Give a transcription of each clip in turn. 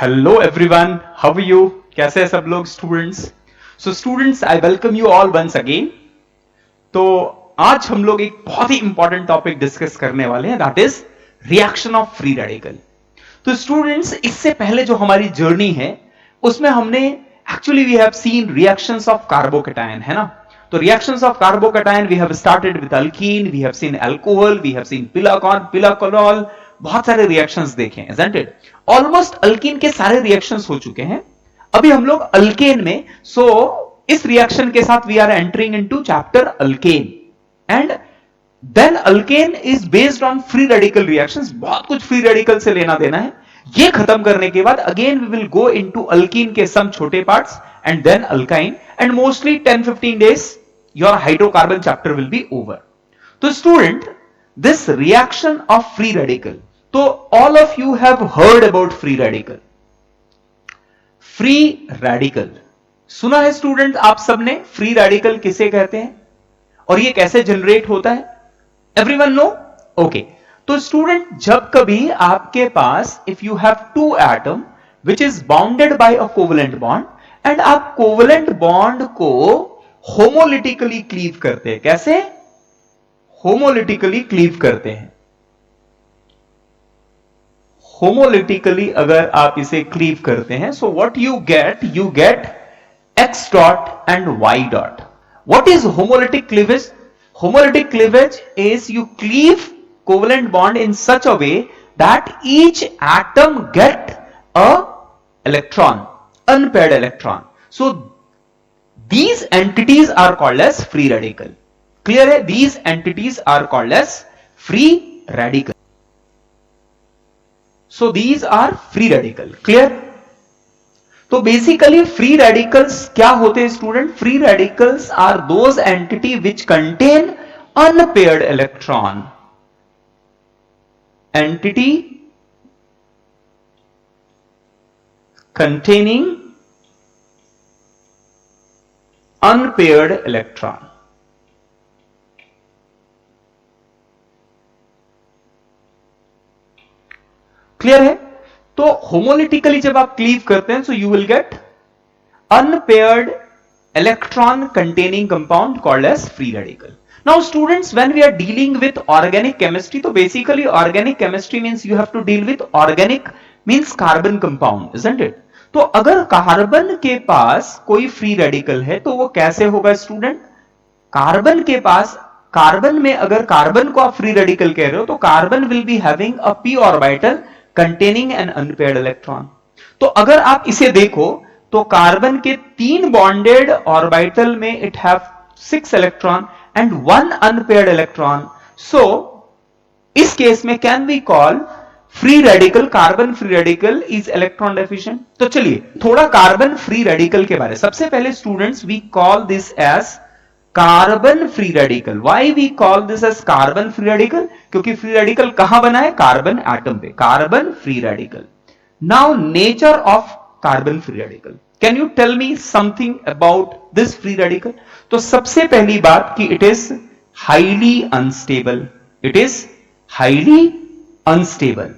Hello everyone, how are you? कैसे हैं सब लोग students? So students, I welcome you all once again. तो आज हम लोग एक बहुत ही इंपॉर्टेंट टॉपिक डिस्कस करने वाले हैं, that is reaction of free radical. तो स्टूडेंट्स, इससे पहले जो हमारी जर्नी है उसमें हमने actually we have seen reactions of carbocation, है ना? तो reactions of carbocation we have started with alkene, we have seen alcohol, we have seen pinacol, बहुत सारे रिएक्शंस देखे हैं, isn't it? ऑलमोस्ट अल्कीन के सारे रिएक्शंस हो चुके हैं। अभी हम लोग अल्केन में, इस रिएक्शन के साथ we are entering into chapter alkane and then alkane is based on free radical reactions. बहुत कुछ फ्री रेडिकल से लेना देना है। ये खत्म करने के बाद again we will go into alkene के सम छोटे parts and then alkyne and mostly 10-15 days your hydrocarbon chapter will be over. तो student, this reaction of free radical, तो all of you have heard about free radical. free radical सुना है student आप सबने? free radical किसे कहते हैं और ये कैसे जनरेट होता है? everyone know? okay. तो स्टूडेंट, जब कभी आपके पास if you have two atom which is bounded by a covalent bond and आप covalent bond को homolytically cleave करते हैं, कैसे? होमोलिटिकली क्लीव करते हैं। होमोलिटिकली अगर आप इसे क्लीव करते हैं, so what you get X dot and Y dot. What is homolytic cleavage? Homolytic cleavage is you cleave covalent bond in such a way that each atom get a electron, unpaired electron. So these entities are called as free radical. Clear है? These entities are called as free radical. So these are free radical. Clear? तो basically free radicals क्या होते हैं student? Free radicals are those entity which contain unpaired electron. Entity containing unpaired electron. Clear है? तो homolytically जब आप cleave करते हैं, so you will get unpaired electron containing compound called as free radical. Now students, when we are dealing with organic chemistry, तो basically organic chemistry means you have to deal with organic means carbon compound, isn't it? तो अगर carbon के पास कोई free radical है तो वो कैसे होगा स्टूडेंट? कार्बन के पास, कार्बन में अगर कार्बन को आप फ्री रेडिकल कह रहे हो तो carbon will be having a p orbital containing an unpaired electron. तो अगर आप इसे देखो तो कार्बन के 3 बॉन्डेड ऑर्बिटल में it have 6 electron and 1 unpaired electron. So इस केस में can we call free radical, carbon free radical is electron deficient. तो चलिए थोड़ा कार्बन फ्री रेडिकल के बारे। सबसे पहले students, we call this as carbon free radical. Why we call this as carbon free radical? क्योंकि free radical कहां बना है? कार्बन एटम पे। Carbon free radical. Now nature of carbon free radical, can you tell me something about this free radical? तो सबसे पहली बात कि it is highly unstable. It is highly unstable.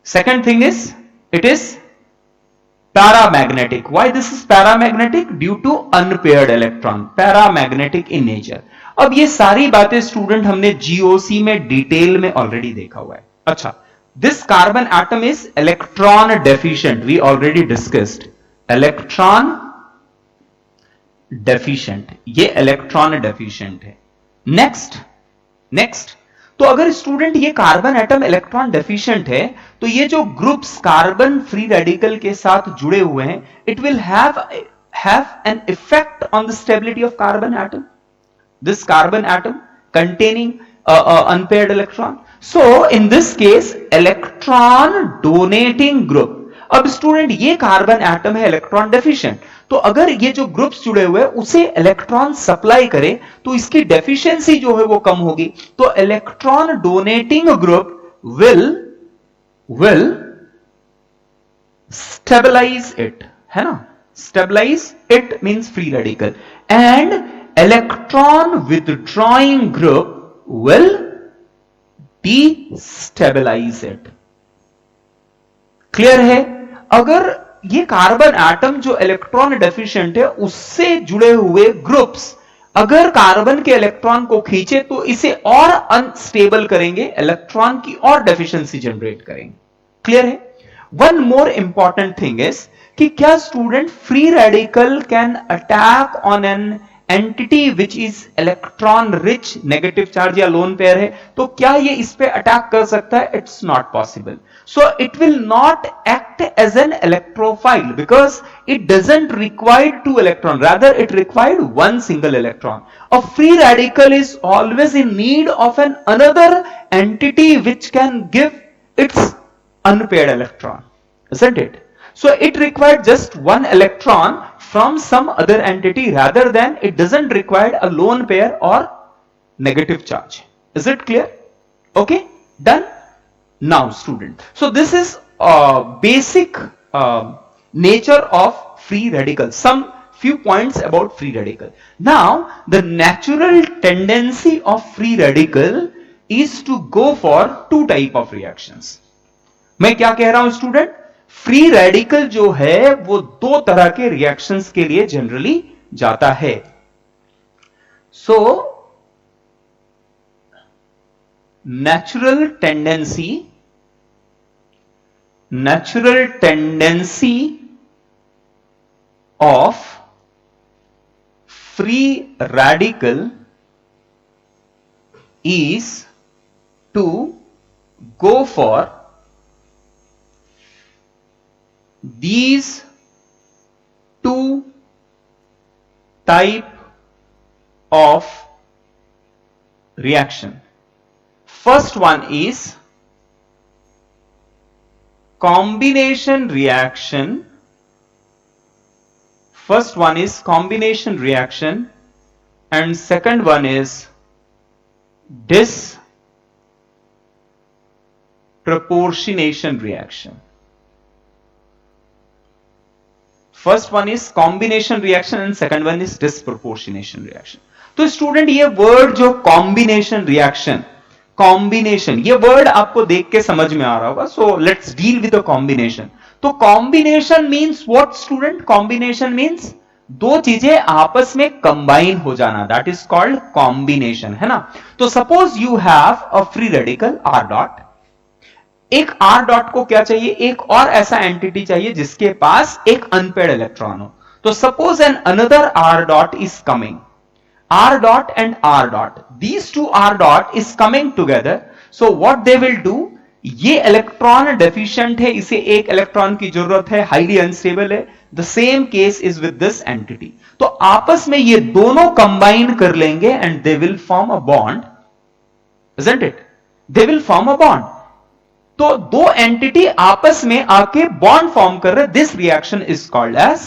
Second thing is it is paramagnetic. Why this is paramagnetic? Due to unpaired electron. Paramagnetic in nature. अब ये सारी बातें student हमने जीओसी में डिटेल में ऑलरेडी देखा हुआ है। अच्छा, this carbon atom is electron deficient. We already discussed electron deficient. ये इलेक्ट्रॉन डेफिशिएंट है। नेक्स्ट, तो अगर स्टूडेंट ये कार्बन एटम इलेक्ट्रॉन डेफिशिएंट है तो ये जो ग्रुप्स कार्बन फ्री रेडिकल के साथ जुड़े हुए हैं, it will have an effect on the stability of carbon atom. This carbon atom containing unpaired electron. So in this case electron donating group. अब स्टूडेंट ये कार्बन एटम है electron deficient, तो अगर ये जो ग्रुप्स जुड़े हुए हैं उसे इलेक्ट्रॉन सप्लाई करे तो इसकी डेफिशिएंसी जो है वो कम होगी। तो electron donating group will stabilize it, है ना? Stabilize it means free radical and electron withdrawing group will destabilize it. Clear है? अगर ये कार्बन एटम जो इलेक्ट्रॉन डेफिशिएंट है उससे जुड़े हुए ग्रुप्स अगर कार्बन के इलेक्ट्रॉन को खींचे तो इसे और अनस्टेबल करेंगे, इलेक्ट्रॉन की और डेफिशिएंसी जनरेट करेंगे। क्लियर है? One more important thing is कि क्या student free radical can attack on an entity which is electron rich, negative charge या लोन पेयर है, तो क्या ये इस पे अटैक कर सकता है? It's not possible. So it will not act as an electrophile because it doesn't require two electron, rather it required one single electron. A free radical is always in need of an another entity which can give its unpaired electron, isn't it? So it required just one electron from some other entity rather than it doesn't require a lone pair or negative charge. Is it clear? Okay, done. Now student, so this is basic nature of free radical, some few points about free radical. Now the natural tendency of free radical is to go for two type of reactions. मैं क्या कह रहा हूं student? Free radical जो है वो दो तरह के रिएक्शंस के लिए जनरली जाता है. सो natural tendency of free radical is to go for these two type of reaction. First one is combination reaction. First one is combination reaction and second one is disproportionation reaction. First one is combination reaction and second one is disproportionation reaction. तो student ये word जो combination reaction, combination ये word आपको देख के समझ में आ रहा होगा. So let's deal with the combination. तो combination means what student? Combination means दो चीजें आपस में कंबाइन हो जाना, दैट इज कॉल्ड कॉम्बिनेशन, है ना. तो suppose you have a free radical R dot. एक आर डॉट को क्या चाहिए? एक और ऐसा एंटिटी चाहिए जिसके पास एक अनपेयर्ड इलेक्ट्रॉन हो. तो suppose an another R dot is coming, R dot and R dot, these two R dot is coming together. So what they will do, ये इलेक्ट्रॉन डेफिशिएंट है, इसे एक इलेक्ट्रॉन की जरूरत है, हाईली अनस्टेबल है. The same case is with this entity. तो आपस में ये दोनों कंबाइन कर लेंगे and they will form a bond, isn't it? They will form a bond. तो दो एंटिटी आपस में आके बॉन्ड फॉर्म कर रहे. This reaction is called as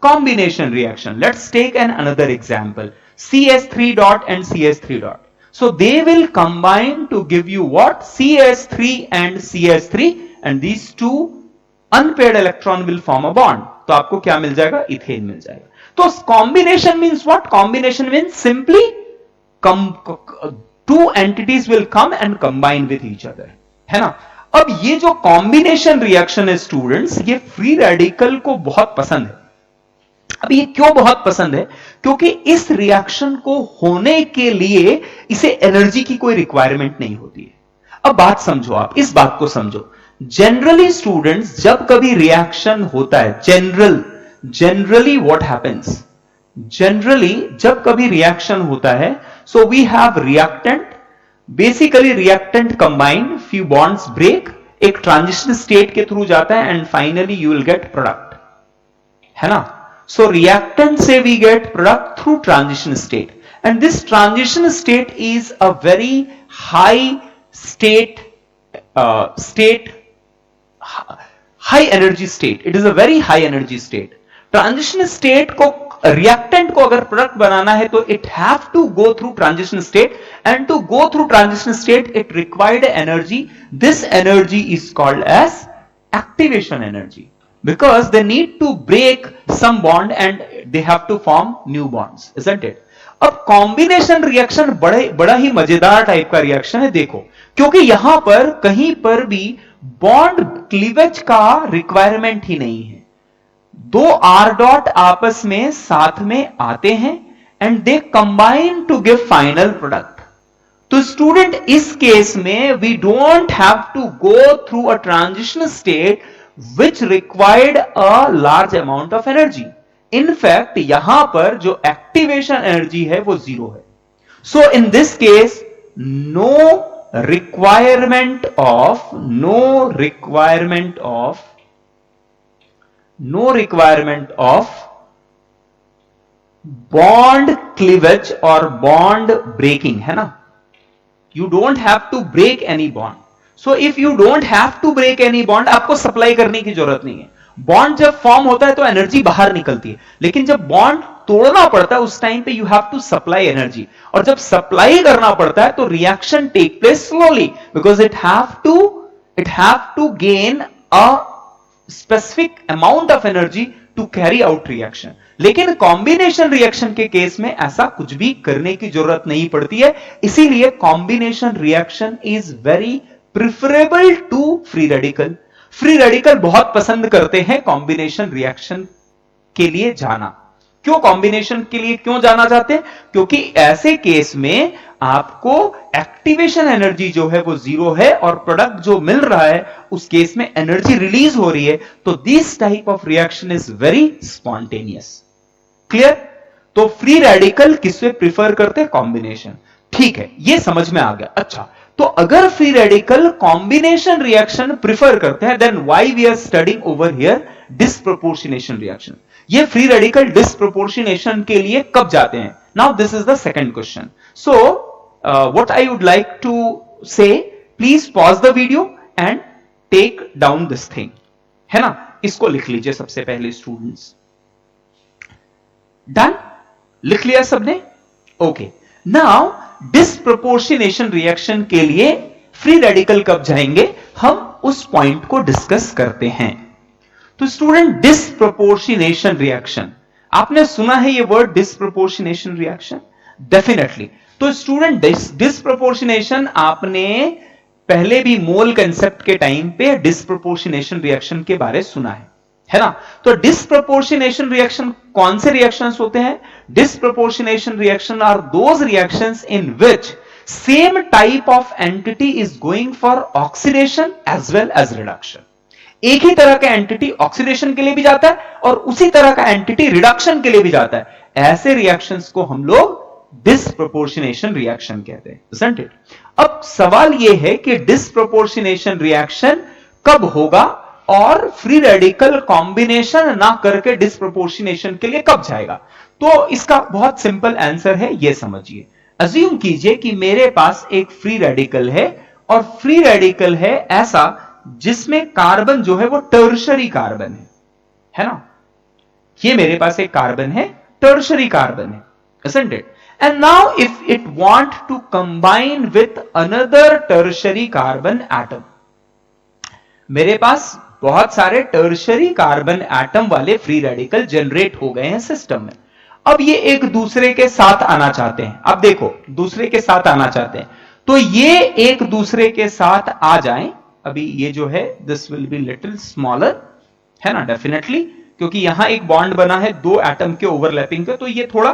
combination reaction. Let's take another example. CS3 dot and CS3 dot. So they will combine to give you what? CS3 and CS3 and these two unpaired electron will form a bond. तो आपको क्या मिल जाएगा? Ethane मिल जाएगा. तो combination means what? Combination means simply two entities will come and combine with each other. है ना. अब ये जो combination reaction है स्टूडेंट्स, ये फ्री रेडिकल को बहुत पसंद है. अब ये क्यों बहुत पसंद है? क्योंकि इस रिएक्शन को होने के लिए इसे एनर्जी की कोई रिक्वायरमेंट नहीं होती है. अब बात समझो, आप इस बात को समझो. जनरली स्टूडेंट्स जब कभी रिएक्शन होता है, जनरली व्हाट हैपेंस, जनरली जब कभी रिएक्शन होता है, so we have reactant, basically reactant combine, few bonds break, एक ट्रांजिशन स्टेट के थ्रू जाता है and finally you will get product, है ना. So reactant say we get product through transition state, and this transition state is a very high high energy state. It is a very high energy state. Transition state को reactant को अगर product बनाना है तो it have to go through transition state, and to go through transition state it required energy. This energy is called as activation energy. Because they need to break some bond and they have to form new bonds, isn't it? अब combination reaction बड़ा ही मजेदार type का reaction है, देखो, क्योंकि यहां पर कहीं पर भी बॉन्ड क्लीवेज का रिक्वायरमेंट ही नहीं है। दो आर डॉट आपस में साथ में आते हैं and they combine to give final product. तो स्टूडेंट इस केस में we don't have to go through a transition state which required a large amount of energy. In fact यहां पर जो एक्टिवेशन एनर्जी है वो 0 है। So in this case no requirement of bond cleavage और बॉन्ड ब्रेकिंग, है ना। You don't have to break any bond. So if you don't have to break any bond, आपको सप्लाई करने की जरूरत नहीं है। बॉन्ड जब फॉर्म होता है तो एनर्जी बाहर निकलती है, लेकिन जब बॉन्ड तोड़ना पड़ता है उस टाइम पे you have to supply energy, और जब सप्लाई करना पड़ता है तो reaction take place slowly because it have to gain a specific amount of energy to carry out reaction. लेकिन कॉम्बिनेशन रिएक्शन के केस में ऐसा कुछ भी करने की जरूरत नहीं पड़ती है, इसीलिए combination reaction is very preferable to free radical. Free radical बहुत पसंद करते हैं कॉम्बिनेशन रिएक्शन के लिए जाना। क्यों कॉम्बिनेशन के लिए क्यों जाना चाहते हैं? क्योंकि ऐसे केस में आपको एक्टिवेशन एनर्जी जो है वो 0 है और प्रोडक्ट जो मिल रहा है उस केस में एनर्जी रिलीज हो रही है। तो this type of reaction is very spontaneous. Clear? तो फ्री रेडिकल किससे प्रिफर करते हैं? कॉम्बिनेशन। ठीक है, ये समझ में आ गया। अच्छा, तो अगर free radical combination reaction prefer करते हैं, then why we are studying over here disproportionation reaction. ये फ्री रेडिकल डिस्प्रोपोर्शनेशन के लिए कब जाते हैं? Now this is the second question. So what I would like to say, please pause the video and take down this thing, है ना। इसको लिख लीजिए सबसे पहले स्टूडेंट्स। डन? लिख लिया सबने? ओके। नाउ डिस्प्रोपोर्शनेशन रिएक्शन के लिए फ्री रेडिकल कब जाएंगे, हम उस पॉइंट को डिस्कस करते हैं। तो स्टूडेंट, डिस्प्रोपोर्शनेशन रिएक्शन, आपने सुना है ये वर्ड डिस्प्रोपोर्शनेशन रिएक्शन? डेफिनेटली। तो स्टूडेंट, डिस्प्रोपोर्शनेशन आपने पहले भी मोल कंसेप्ट के टाइम पे डिस्प्रोपोर्शनेशन रिएक्शन के बारे सुना है ना। तो डिस्प्रोपोर्शनेशन रिएक्शन कौन से रिएक्शंस होते हैं? Disproportionation reaction are those reactions in which same type of entity is going for oxidation as well as reduction. एक ही तरह का एंटिटी ऑक्सीडेशन के लिए भी जाता है और उसी तरह का एंटिटी रिडक्शन के लिए भी जाता है। ऐसे रिएक्शंस को हम लोग डिस्प्रोपोर्शनेशन रिएक्शन कहते हैं, isn't it? अब सवाल यह है कि डिस्प्रोपोर्शनेशन रिएक्शन कब होगा और फ्री रेडिकल कॉम्बिनेशन ना करके डिस्प्रोपोर्शनेशन के लिए कब जाएगा? तो इसका बहुत सिंपल आंसर है, यह समझिए। अज्यूम कीजिए कि मेरे पास एक फ्री रेडिकल है और फ्री रेडिकल है ऐसा जिसमें कार्बन जो है वो टर्शरी कार्बन है ना। ये मेरे पास एक कार्बन है, टर्शरी कार्बन है, isn't it? And now if it want to combine with another tertiary carbon atom, मेरे पास बहुत सारे टर्शरी कार्बन एटम वाले फ्री रेडिकल जनरेट हो गए हैं सिस्टम में। अब ये एक दूसरे के साथ आना चाहते हैं। अब देखो, दूसरे के साथ आना चाहते हैं तो ये एक दूसरे के साथ आ जाएं। अभी ये जो है this will be little smaller, है ना, डेफिनेटली, क्योंकि यहां एक बॉन्ड बना है दो एटम के ओवरलैपिंग पे, तो ये थोड़ा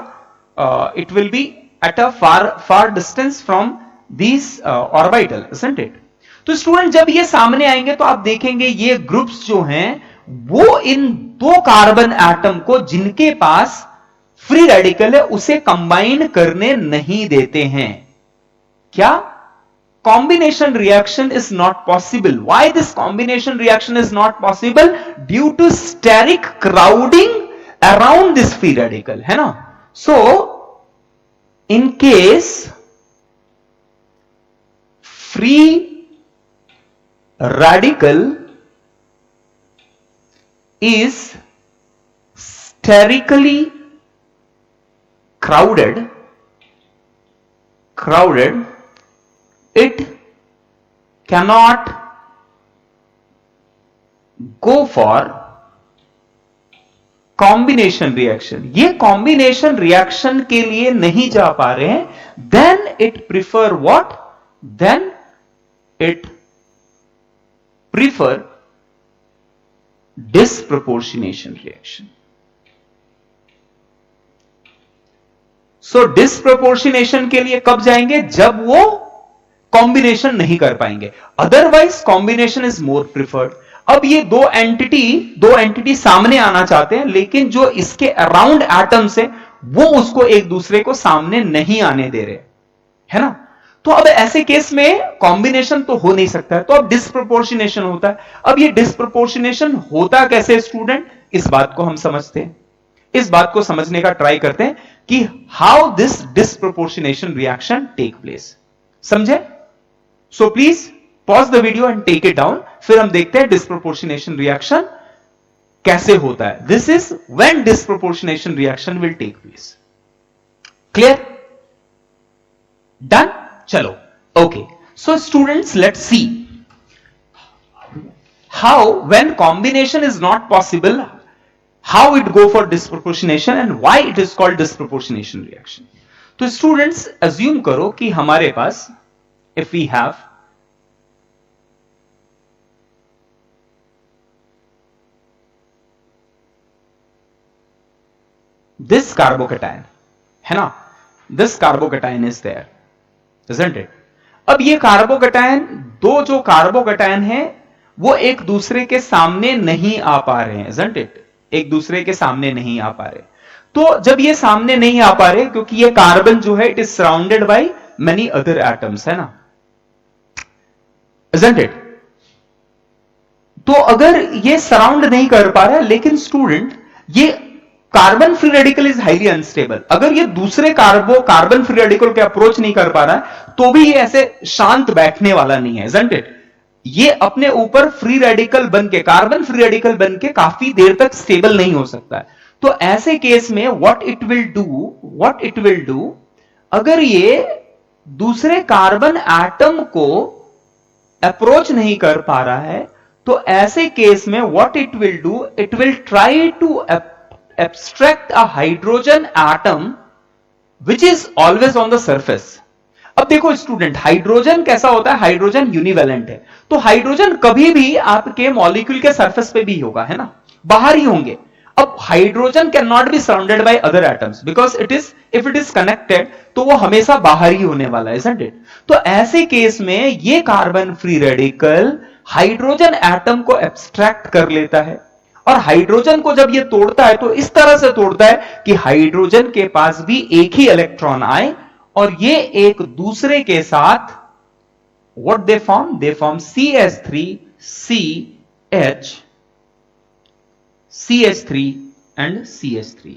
it will be at a far distance from this orbital, isn't it? तो स्टूडेंट, जब ये सामने आएंगे तो आप देखेंगे ये ग्रुप्स जो हैं वो इन दो कार्बन एटम को जिनके पास फ्री रेडिकल है उसे कंबाइन करने नहीं देते हैं। क्या? combination reaction is not possible. Why this combination reaction is not possible? Due to steric crowding around this free radical, है ना। So in case free radical is sterically crowded, it cannot go for combination reaction, ये combination reaction के लिए नहीं जा पा रहे हैं, then it prefer what, then it prefer disproportionation reaction. So disproportionation के लिए कब जाएंगे, जब वो कॉम्बिनेशन नहीं कर पाएंगे, otherwise combination is more preferred. अब ये दो एंटिटी सामने आना चाहते हैं, लेकिन जो इसके अराउंड एटम्स है वो उसको एक दूसरे को सामने नहीं आने दे रहे, है ना. तो अब ऐसे केस में कॉम्बिनेशन तो हो नहीं सकता है, तो अब डिस्प्रपोर्शनेशन होता है. अब ये डिस्प्रपोर्शनेशन होता कैसे स्टूडेंट, इस बात को हम समझते हैं, इस बात को समझने का ट्राई करते हैं कि how this disproportionation reaction take place. समझे? So please pause the video and take it down, फिर हम देखते हैं डिस्प्रपोर्शनेशन रिएक्शन कैसे होता है. This is when disproportionation reaction will take place. Clear? Done? चलो, okay. So students, let's see how when combination is not possible, how it go for disproportionation and why it is called disproportionation reaction. तो students assume करो कि हमारे पास if we have this carbocation, है ना, this carbocation is there, isn't it? अब ये carbocation, दो जो कार्बोकैटायन है वो एक दूसरे के सामने नहीं आ पा रहे हैं, isn't it? एक दूसरे के सामने नहीं आ पा रहे. तो जब ये सामने नहीं आ पा रहे, क्योंकि ये कार्बन जो है it is surrounded by many other atoms, है ना, isn't it? तो अगर ये सराउंड नहीं कर पा रहा है, लेकिन स्टूडेंट ये carbon free radical is highly unstable, अगर ये दूसरे कार्बन फ्री रेडिकल के अप्रोच नहीं कर पा रहा है, तो भी ये ऐसे शांत बैठने वाला नहीं है, isn't it? ये अपने ऊपर फ्री रेडिकल बनके, कार्बन फ्री रेडिकल बनके काफी देर तक स्टेबल नहीं हो सकता है. तो ऐसे केस में व्हाट इट विल डू, अगर ये दूसरे कार्बन एटम को अप्रोच नहीं कर पा रहा है, तो ऐसे केस में what it will do, it will try to abstract a hydrogen atom which is always on the surface. अब देखो स्टूडेंट, हाइड्रोजन कैसा होता है, हाइड्रोजन यूनिवेलेंट है, तो हाइड्रोजन कभी भी आपके मॉलिक्यूल के सरफेस पे भी होगा, है ना, बाहर ही होंगे. अब hydrogen can not be surrounded by other atoms because if it is connected तो वो हमेशा बाहर ही होने वाला है, isn't it? तो ऐसे केस में ये carbon free radical hydrogen atom को एब्स्ट्रैक्ट कर लेता है, और हाइड्रोजन को जब ये तोड़ता है तो इस तरह से तोड़ता है कि हाइड्रोजन के पास भी एक ही इलेक्ट्रॉन आए, और ये एक दूसरे के साथ what they form CH3 and CH3.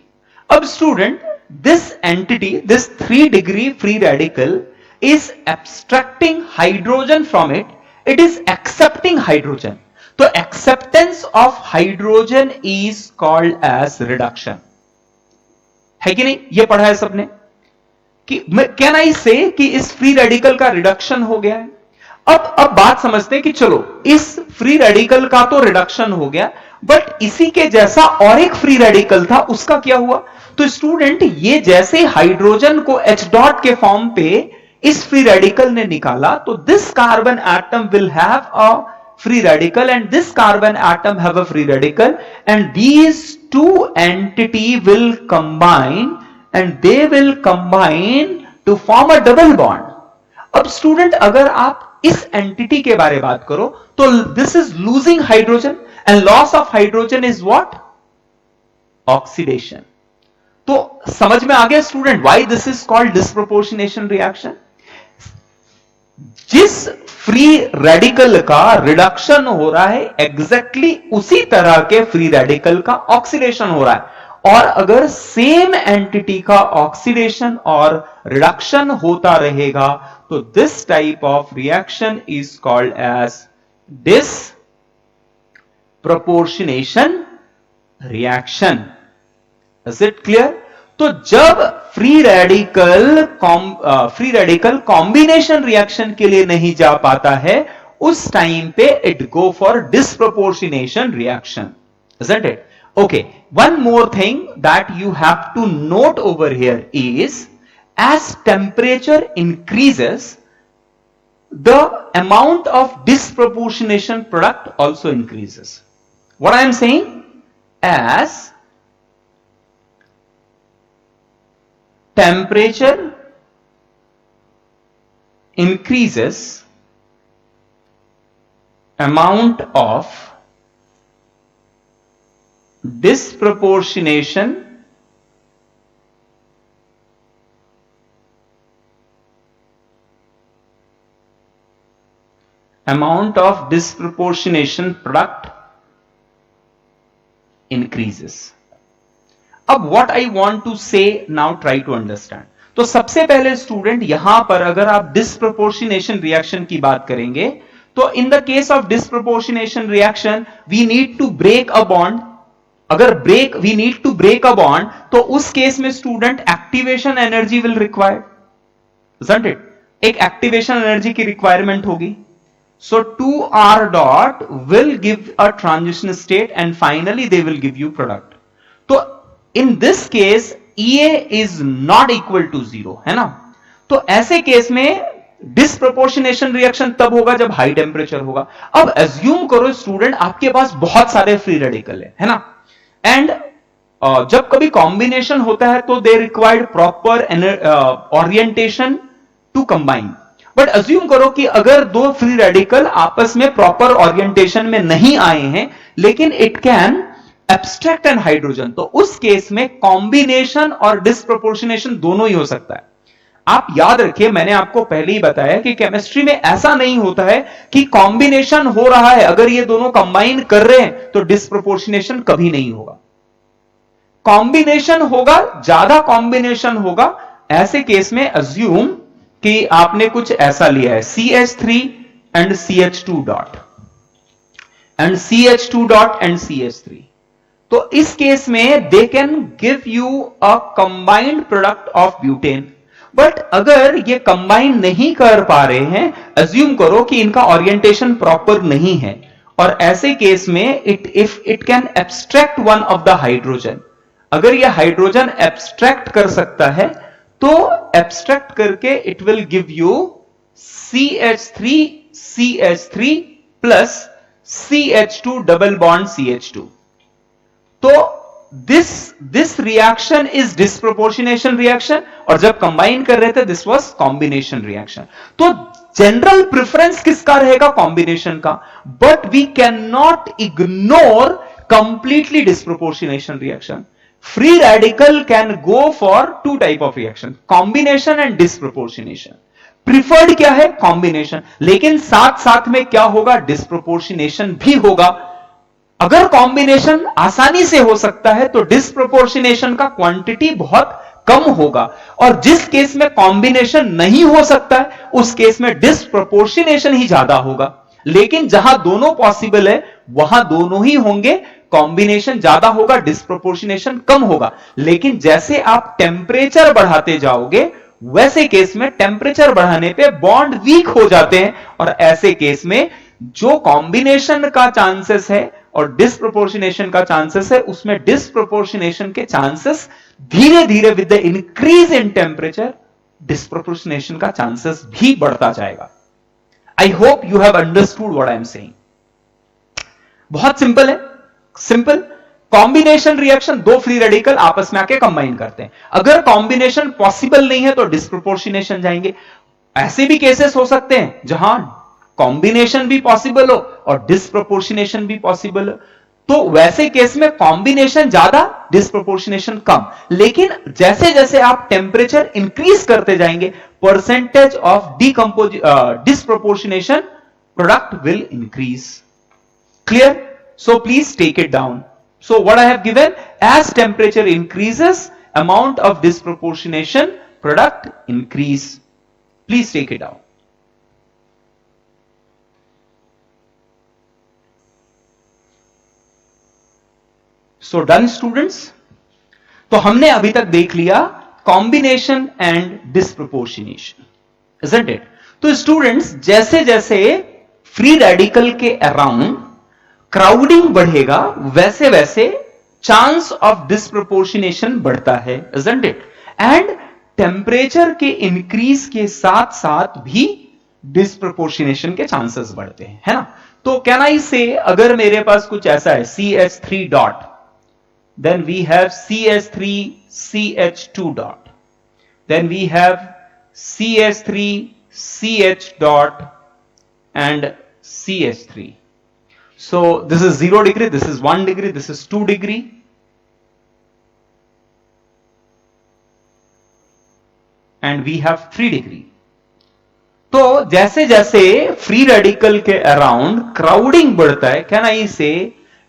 अब student, this entity, this 3 degree free radical is abstracting hydrogen from it, it is accepting hydrogen. तो acceptance of hydrogen is called as reduction. है कि नहीं? ये पढ़ा है सबने कि कैन आई से कि इस फ्री रेडिकल का रिडक्शन हो गया है. अब बात समझते हैं कि चलो इस फ्री रेडिकल का तो रिडक्शन हो गया, बट इसी के जैसा और एक फ्री रेडिकल था, उसका क्या हुआ? तो स्टूडेंट, ये जैसे हाइड्रोजन को H डॉट के फॉर्म पे इस फ्री रेडिकल ने निकाला, तो this carbon atom will have a free radical and this carbon atom have a free radical, and these two entity will combine and they will combine to form a double bond. अब student, अगर आप इस entity के बारे में बात करो तो this is losing hydrogen and loss of hydrogen is what? Oxidation. तो समझ में आ गया student why this is called disproportionation reaction? जिस फ्री रेडिकल का रिडक्शन हो रहा है एग्जैक्टली उसी तरह के फ्री रेडिकल का ऑक्सीडेशन हो रहा है, और अगर सेम एंटिटी का ऑक्सीडेशन और रिडक्शन होता रहेगा तो this type of reaction is called as disproportionation reaction. Is it clear? तो जब फ्री रेडिकल कॉम्बिनेशन रिएक्शन के लिए नहीं जा पाता है, उस टाइम पे it go for disproportionation reaction, isn't it? Okay, one more thing that you have to note over here is, as temperature increases, the amount of disproportionation product also increases. What I am saying, as temperature increases, amount of disproportionation product increases. अब what I want to say now, try to understand. तो सबसे पहले student यहां पर अगर आप disproportionation reaction की बात करेंगे, तो in the case of disproportionation reaction we need to break a bond. अगर we need to break a bond, तो उस केस में student activation energy will required, isn't it? एक एक्टिवेशन एनर्जी की रिक्वायरमेंट होगी. So 2R dot will give a transition state and finally they will give you product. तो in this case EA is not equal to 0, है ना? तो ऐसे case में disproportionation reaction तब होगा जब हाई टेम्परेचर होगा. अब एज्यूम करो स्टूडेंट आपके पास बहुत सारे फ्री रेडिकल है ना? एंड जब कभी कॉम्बिनेशन होता है तो they required proper orientation to combine. But assume करो कि अगर दो फ्री रेडिकल आपस में प्रॉपर ओरिएंटेशन में नहीं आए हैं, लेकिन it can abstract and hydrogen, तो उस केस में कॉम्बिनेशन और डिस्प्रोपोर्शनेशन दोनों ही हो सकता है. आप याद रखिए, मैंने आपको पहले ही बताया कि केमिस्ट्री में ऐसा नहीं होता है कि कॉम्बिनेशन हो रहा है, अगर ये दोनों कंबाइन कर रहे हैं तो डिस्प्रोपोर्शनेशन कभी नहीं होगा. कॉम्बिनेशन होगा, ज्यादा कॉम्बिनेशन होगा. ऐसे केस में अज्यूम कि आपने कुछ ऐसा लिया है, CH3 and CH2 dot and CH2 dot and CH3. तो इस केस में they can give you a combined product of butane. But अगर ये कंबाइन नहीं कर पा रहे हैं, अज्यूम करो कि इनका ओरिएंटेशन प्रॉपर नहीं है, और ऐसे केस में if it can abstract one of the hydrogen, अगर ये हाइड्रोजन एब्स्ट्रैक्ट कर सकता है तो एब्स्ट्रैक्ट करके it will give you CH3 plus CH2 double bond CH2. तो this reaction is disproportionation reaction, और जब कंबाइन कर रहे थे दिस वाज कॉम्बिनेशन रिएक्शन. तो जनरल प्रेफरेंस किसका रहेगा? कॉम्बिनेशन का. But we can not ignore completely disproportionation reaction. Free radical can go for two type of reaction, combination and disproportionation. Preferred क्या है? Combination. लेकिन साथ साथ में क्या होगा? Disproportionation भी होगा. अगर कॉम्बिनेशन आसानी से हो सकता है तो डिस्प्रोपोर्शनेशन का क्वांटिटी बहुत कम होगा, और जिस केस में कॉम्बिनेशन नहीं हो सकता है उस केस में डिस्प्रोपोर्शनेशन ही ज्यादा होगा. लेकिन जहां दोनों पॉसिबल है वहां दोनों ही होंगे, कॉम्बिनेशन ज्यादा होगा, डिस्प्रोपोर्शनेशन कम होगा. लेकिन जैसे आप टेम्परेचर बढ़ाते जाओगे वैसे केस में टेम्परेचर बढ़ाने पे बॉन्ड वीक हो जाते हैं, और ऐसे केस में जो कॉम्बिनेशन का चांसेस है और डिस्प्रोपोर्शनेशन का चांसेस है, उसमें डिस्प्रोपोर्शनेशन के चांसेस धीरे धीरे with the increase in temperature disproportionation का चांसेस भी बढ़ता जाएगा. I hope you have understood what I am saying. बहुत सिंपल है. सिंपल कॉम्बिनेशन रिएक्शन, दो फ्री रेडिकल आपस में आके कंबाइन करते हैं. अगर कॉम्बिनेशन पॉसिबल नहीं है तो डिस्प्रोपोर्शनेशन जाएंगे. ऐसे भी केसेस हो सकते हैं जहां कॉम्बिनेशन भी पॉसिबल हो और डिस्प्रोपोर्शनेशन भी पॉसिबल हो. तो वैसे केस में कॉम्बिनेशन ज्यादा, डिस्प्रोपोर्शनेशन कम. लेकिन जैसे जैसे आप टेम्परेचर इंक्रीज करते जाएंगे, percentage of disproportionation product will increase. Clear? So please take it down. So what I have given, as temperature increases, amount of disproportionation product increase. Please take it down. So done students. तो हमने अभी तक देख लिया combination and disproportionation, isn't it? तो students जैसे जैसे free radical के around क्राउडिंग बढ़ेगा वैसे वैसे चांस ऑफ डिस्प्रोपोर्शनेशन बढ़ता है, isn't it? एंड टेम्परेचर के इंक्रीज के साथ साथ भी डिस्प्रोपोर्शनेशन के चांसेस बढ़ते हैं, है ना? तो कैन आई से, अगर मेरे पास कुछ ऐसा है CH3 dot, then we have CH3 CH2 dot, then we have CH3 CH dot and CH3. So this is 0 degree, this is 1 degree, this is 2 degree, and we have 3 degree. तो जैसे जैसे free radical के around crowding बढ़ता है, can I से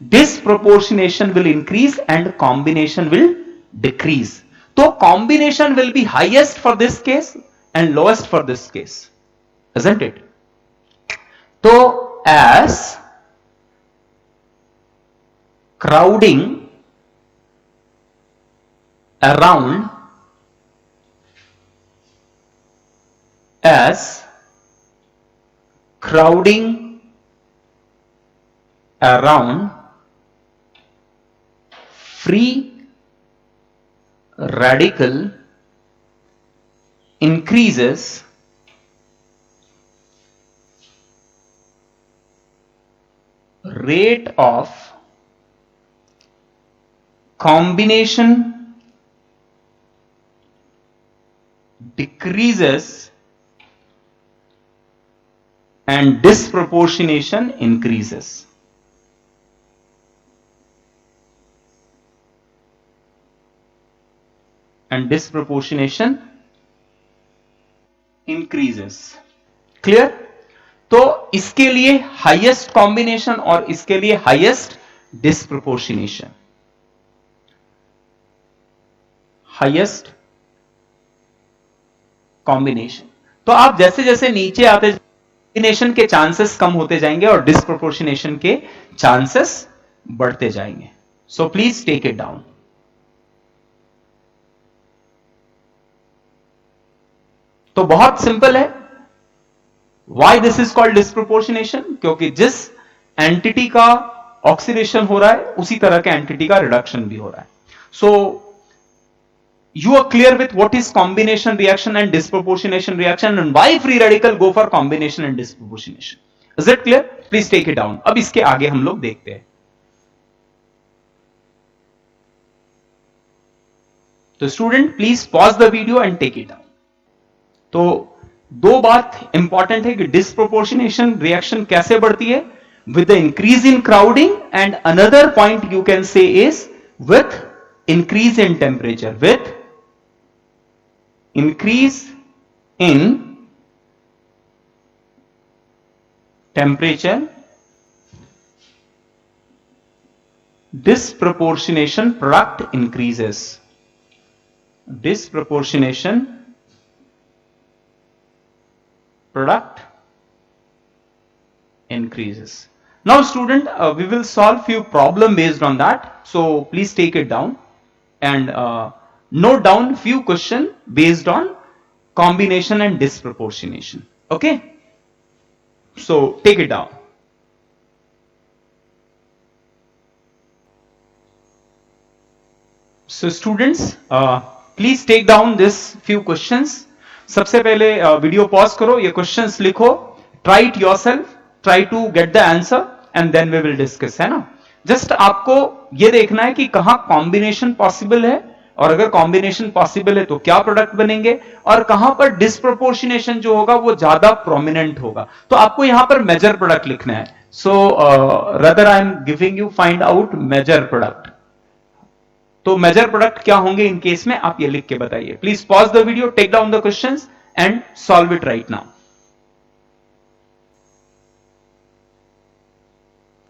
disproportionation will increase and combination will decrease. So combination will be highest for this case and lowest for this case, isn't it? So as crowding around free radical increases, rate of combination decreases and disproportionation increases. And disproportionation increases. Clear? तो इसके लिए highest combination और इसके लिए highest disproportionation, highest combination. तो आप जैसे जैसे नीचे आते, कॉम्बिनेशन के चांसेस कम होते जाएंगे और डिस्प्रोपोर्शनेशन के चांसेस बढ़ते जाएंगे. So please take it down. तो बहुत सिंपल है. Why this is called disproportionation? क्योंकि जिस एंटिटी का ऑक्सीडेशन हो रहा है उसी तरह के एंटिटी का रिडक्शन भी हो रहा है. सो you are clear with what is combination reaction and disproportionation reaction and why free radical go for combination and disproportionation. Is it clear? Please take it down. अब इसके आगे हम लोग देखते हैं. तो student please pause the video and take it down. तो दो बात इंपॉर्टेंट है कि डिस्प्रोपोर्शनेशन रिएक्शन कैसे बढ़ती है, with the increase in crowding, and another point you can say is with increase in temperature, with increase in temperature, disproportionation product increases. Disproportionation product increases. Now student, we will solve few problem based on that. So please take it down and note down few question based on combination and disproportionation. Okay, so take it down. So students, please take down this few questions. सबसे पहले video pause करो, ये questions लिखो, try it yourself, try to get the answer and then we will discuss, है ना? Just आपको ये देखना है कि कहां कॉम्बिनेशन पॉसिबल है, और अगर कॉम्बिनेशन पॉसिबल है तो क्या प्रोडक्ट बनेंगे, और कहां पर डिस्प्रोपोर्शनेशन जो होगा वो ज्यादा प्रोमिनेंट होगा. तो आपको यहां पर मेजर प्रोडक्ट लिखना है. So rather I am giving you find out major product. तो मेजर प्रोडक्ट क्या होंगे इन केस में, आप ये लिख के बताइए. Please pause the video, take down the questions and solve it right now.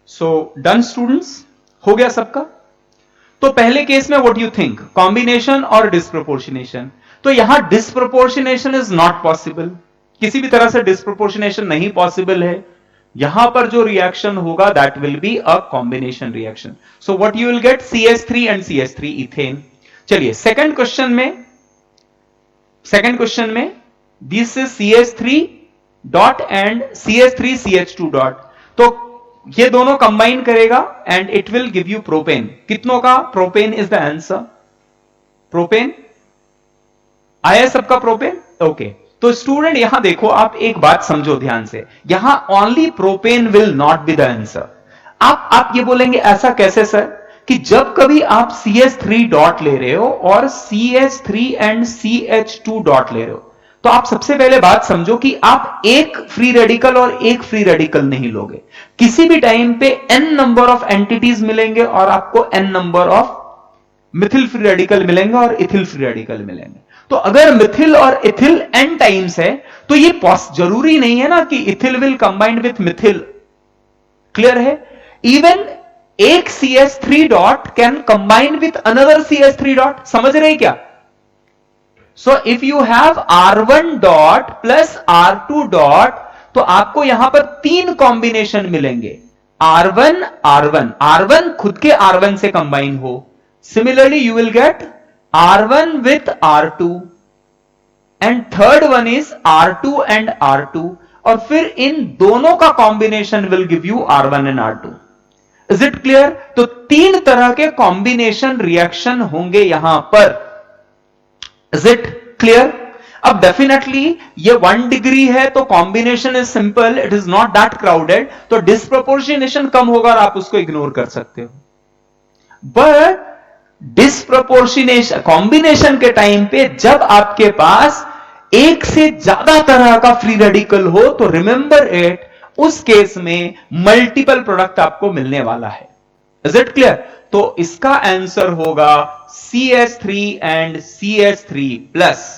So done students, हो गया सबका? तो पहले केस में व्हाट यू थिंक, कॉम्बिनेशन और डिस्प्रोपोर्शनेशन? तो यहां डिस्प्रोपोर्शनेशन इज नॉट पॉसिबल, किसी भी तरह से डिस्प्रोपोर्शनेशन नहीं पॉसिबल है. यहां पर जो रिएक्शन होगा that will be a combination reaction. So what you will gate, CH3 and CH3 ethane. चलिए सेकंड क्वेश्चन में this is CH3 dot and CH3 CH2 dot. तो ये दोनों कंबाइन करेगा and it will give you propane. कितनों का propane is the answer. Propane आया सबका प्रोपेन। ओके तो स्टूडेंट यहां देखो, आप एक बात समझो ध्यान से, यहां only propane will not be the answer. आप ये बोलेंगे ऐसा कैसे सर, कि जब कभी आप CH3 डॉट ले रहे हो और CH3 एंड CH2 डॉट ले रहे हो, तो आप सबसे पहले बात समझो कि आप एक फ्री रेडिकल और एक फ्री रेडिकल नहीं लोगे। किसी भी टाइम पे n नंबर ऑफ एंटिटीज मिलेंगे और आपको n number of Mithil free radical मिलेंगे और इथिल फ्री रेडिकल मिलेंगे। तो अगर मिथिल और इथिल n टाइम्स है तो ये जरूरी नहीं है ना कि ethyl will combined with Mithil. Clear है? इवन एक CH3 dot can combine with another CH3 dot. समझ रहे क्या? सो if you have R1 dot plus R2 dot, तो आपको यहां पर 3 कॉम्बिनेशन मिलेंगे। R1 R1 R1 खुद के R1 से कंबाइन हो। Similarly you will gate R1 with R2 and third one is R2 and R2, और फिर इन दोनों का combination will give you R1 and R2। Is it clear? तो 3 तरह के कॉम्बिनेशन रिएक्शन होंगे यहां पर। Is it clear? अब डेफिनेटली ये 1 डिग्री है तो combination is simple, it is not that crowded, तो डिस्प्रोपोर्शनेशन कम होगा और आप उसको इग्नोर कर सकते हो। बट डिस्प्रोपोर्शनेशन कॉम्बिनेशन के टाइम पे जब आपके पास एक से ज्यादा तरह का फ्री रेडिकल हो, तो रिमेंबर इट, उस केस में मल्टीपल प्रोडक्ट आपको मिलने वाला है। Is it clear? तो इसका आंसर होगा CH3 and CH3 plus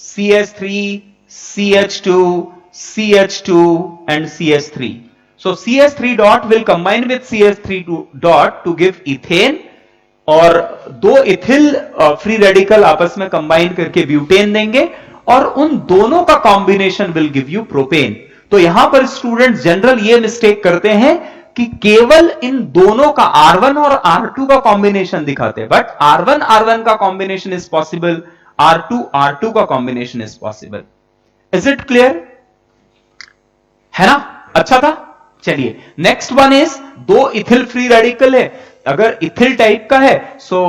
CH3 CH2 CH2 and CH3। so CH3 dot will combine with CH3 dot to give ethane, और 2 इथिल फ्री रेडिकल आपस में कंबाइन करके ब्यूटेन देंगे, और उन दोनों का combination will give you propane. तो यहां पर स्टूडेंट्स जनरल ये मिस्टेक करते हैं कि केवल इन दोनों का R1 और R2 का कॉम्बिनेशन दिखाते हैं, बट R1 R1 का combination is possible, R2 R2 का combination is possible. Is it clear? है ना? अच्छा था। चलिए next one is 2 ethyl free radical है। अगर इथिल टाइप का है so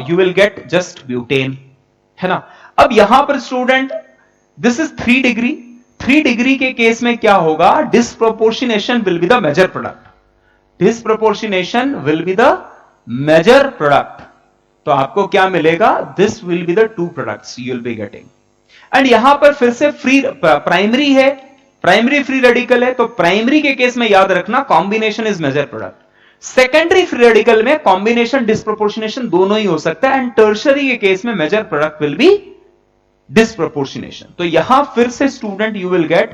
you will get just butane, है ना? अब यहां पर student this is 3 degree. 3 degree के केस में क्या होगा? Disproportionation will be the major product. Disproportionation will be the major product. तो आपको क्या मिलेगा? This will be the 2 products you will be getting. And यहां पर फिर से फ्री प्राइमरी है, प्राइमरी फ्री रेडिकल है, तो प्राइमरी के केस में याद रखना combination is major product. Secondary free radical में कॉम्बिनेशन डिस्प्रोपोर्शनेशन दोनों ही हो सकता है, एंड टर्शरी के केस में major product will be disproportionation. तो यहां फिर से student you will get